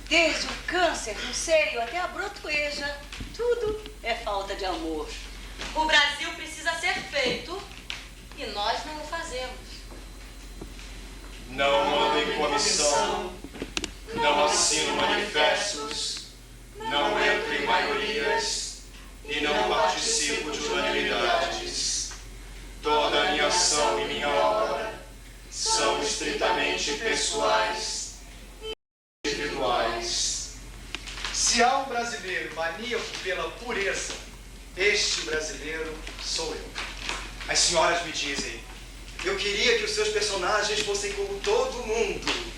Desde o câncer no seio até a brotoeja, tudo é falta de amor. O Brasil precisa ser feito e nós não o fazemos. Não ando em comissão, não assino manifestos, não entro em maiorias e não participo de unanimidades. Toda a minha ação e minha obra são estritamente pessoais e individuais. Se há um brasileiro maníaco pela pureza, este brasileiro sou eu. As senhoras me dizem, eu queria que os seus personagens fossem como todo mundo.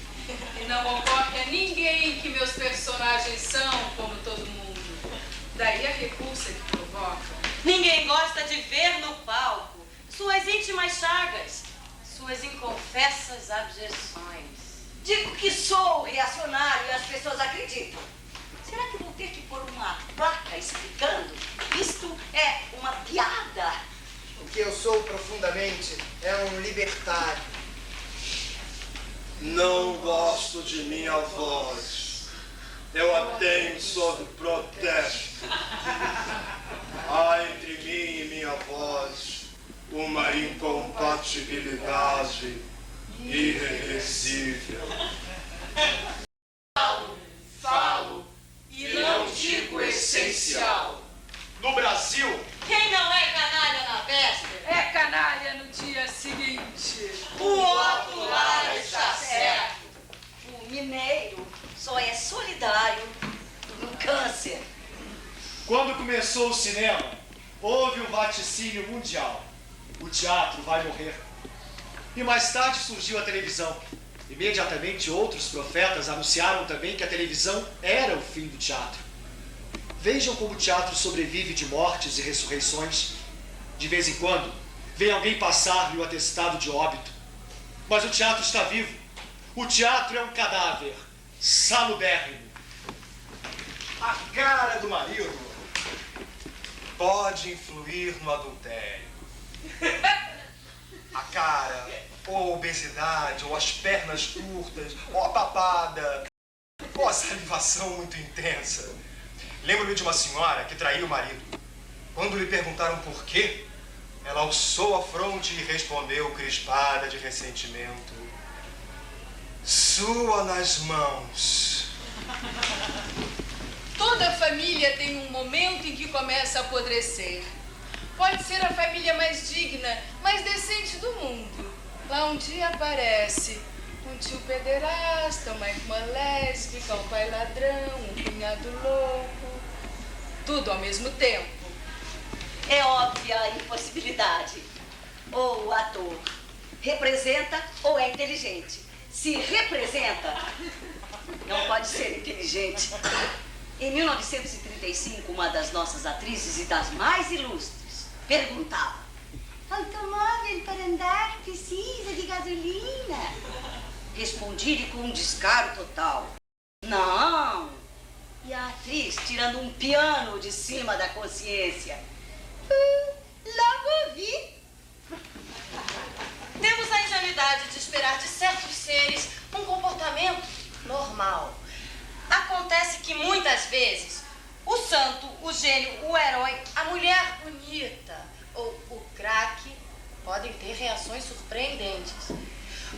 E não ocorre a ninguém que meus personagens são como todo mundo. Daí a repulsa que provoca. Ninguém gosta de ver no palco suas íntimas chagas, suas inconfessas abjeções. Digo que sou reacionário e as pessoas acreditam. Será que vou ter que pôr uma placa explicando? Isto é uma piada. O que eu sou profundamente é um libertário. Não gosto de minha voz. Eu a tenho sob protesto. Há entre mim e minha voz uma incompatibilidade irreversível. Falo e não digo essencial. No Brasil, Quem não é canalha na véspera, É canalha no dia seguinte. o outro lado está certo. O mineiro só é solidário no câncer. quando começou o cinema, houve um vaticínio mundial. O teatro vai morrer. E mais tarde surgiu a televisão. Imediatamente outros profetas anunciaram também que a televisão era o fim do teatro. Vejam como o teatro sobrevive de mortes e ressurreições. De vez em quando, vem alguém passar-lhe o atestado de óbito. Mas o teatro está vivo. O teatro é um cadáver, salubérrimo. A cara do marido pode influir no adultério. A cara, ou a obesidade, ou as pernas curtas, ou a papada, ou a salivação muito intensa. Lembro-me de uma senhora que traiu o marido. Quando lhe perguntaram por quê, ela alçou a fronte e respondeu, crispada de ressentimento: sua nas mãos. Toda família tem um momento em que começa a apodrecer. Pode ser a família mais digna, mais decente do mundo. Lá um dia aparece um tio pederasta, uma irmã lésbica, um pai ladrão, um cunhado louco. Tudo ao mesmo tempo. É óbvia a impossibilidade. Ou o ator representa ou é inteligente. Se representa, não pode ser inteligente. Em 1935, uma das nossas atrizes e das mais ilustres perguntava: automóvel para andar precisa de gasolina? Respondi-lhe com um descaro total: não. E a atriz, tirando um piano de cima da consciência: logo vi. Temos a ingenuidade de esperar de certos seres um comportamento normal. Acontece que muitas vezes o santo, o gênio, o herói, a mulher bonita ou o craque podem ter reações surpreendentes.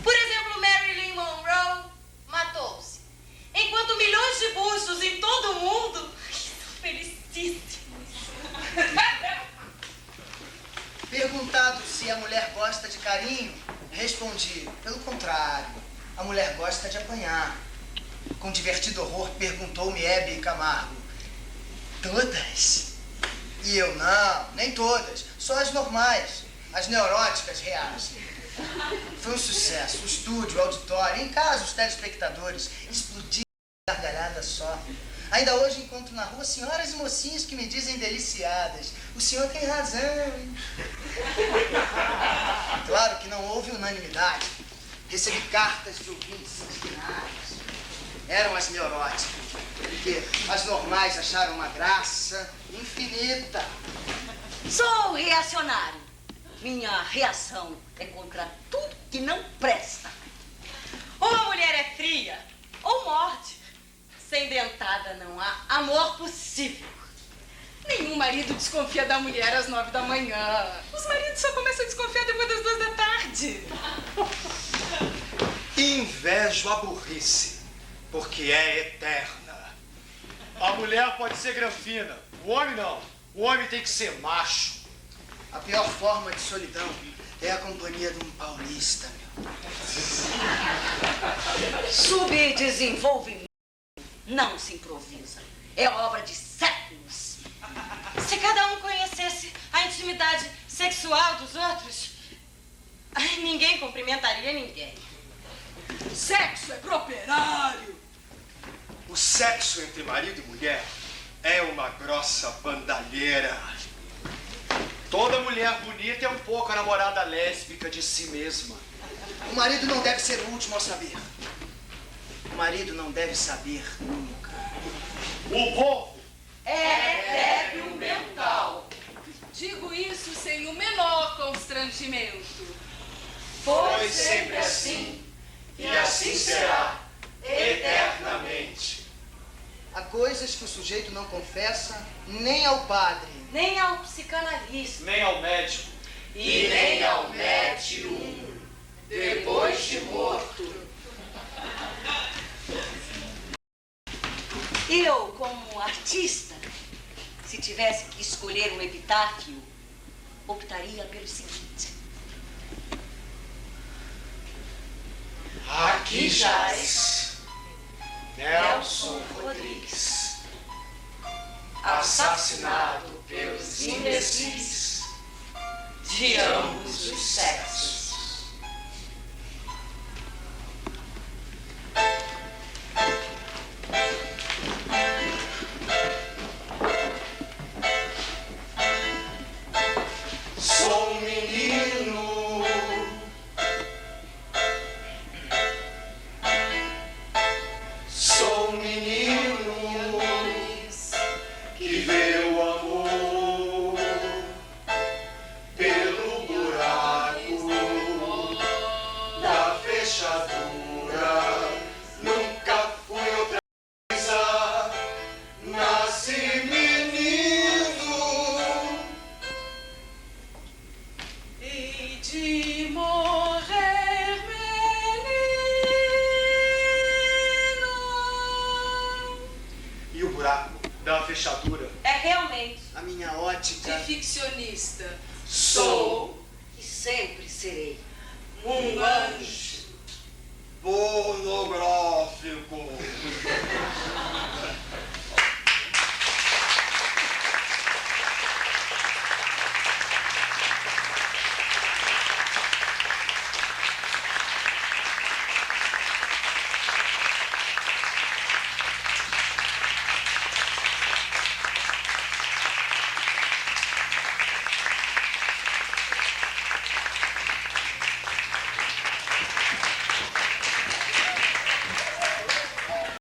Por exemplo, Marilyn Monroe matou-se, enquanto milhões de buchos em todo o mundo estão felicíssimos. Perguntado se a mulher gosta de carinho, respondi: pelo contrário, a mulher gosta de apanhar. Com divertido horror, perguntou-me Hebe Camargo: todas? E eu: não, nem todas, só as normais, as neuróticas reagem. Foi um sucesso, o estúdio, o auditório, em casa os telespectadores explodiram de gargalhada só. Ainda hoje encontro na rua senhoras e mocinhas que me dizem deliciadas: o senhor tem razão. Claro que não houve unanimidade. Recebi cartas de ouvintes extraordinários. Eram as neuróticas, porque as normais acharam uma graça infinita. Sou reacionário. Minha reação é contra tudo que não presta. Ou a mulher é fria, ou morte. Sem dentada não há amor possível. Nenhum marido desconfia da mulher às 9 da manhã. Os maridos só começam a desconfiar depois das 2 da tarde. Invejo a burrice, porque é eterna. A mulher pode ser granfina, o homem não. O homem tem que ser macho. A pior forma de solidão é a companhia de um paulista, meu. Subdesenvolvimento não se improvisa. É obra de séculos. Se cada um conhecesse a intimidade sexual dos outros, ninguém cumprimentaria ninguém. Sexo é pro operário. O sexo entre marido e mulher é uma grossa bandalheira. Toda mulher bonita é um pouco a namorada lésbica de si mesma. O marido não deve ser o último a saber. O marido não deve saber nunca. O povo É débil mental. Digo isso sem o menor constrangimento. Foi sempre assim, e assim será, eternamente. Há coisas que o sujeito não confessa nem ao padre. Nem ao psicanalista. nem ao médico. E nem ao médium, depois de morto. Eu, como artista, se tivesse que escolher um epitáfio, optaria pelo seguinte. Aqui jaz Nelson Rodrigues, assassinado pelos imbecis de ambos os sexos. Sou um menino, sou um menino que vê o amor pelo buraco da fechadura. Nunca fui outra coisa, nasci menino. E de morrer menino. E o buraco da fechadura É realmente. A minha ótica De ficcionista. Sou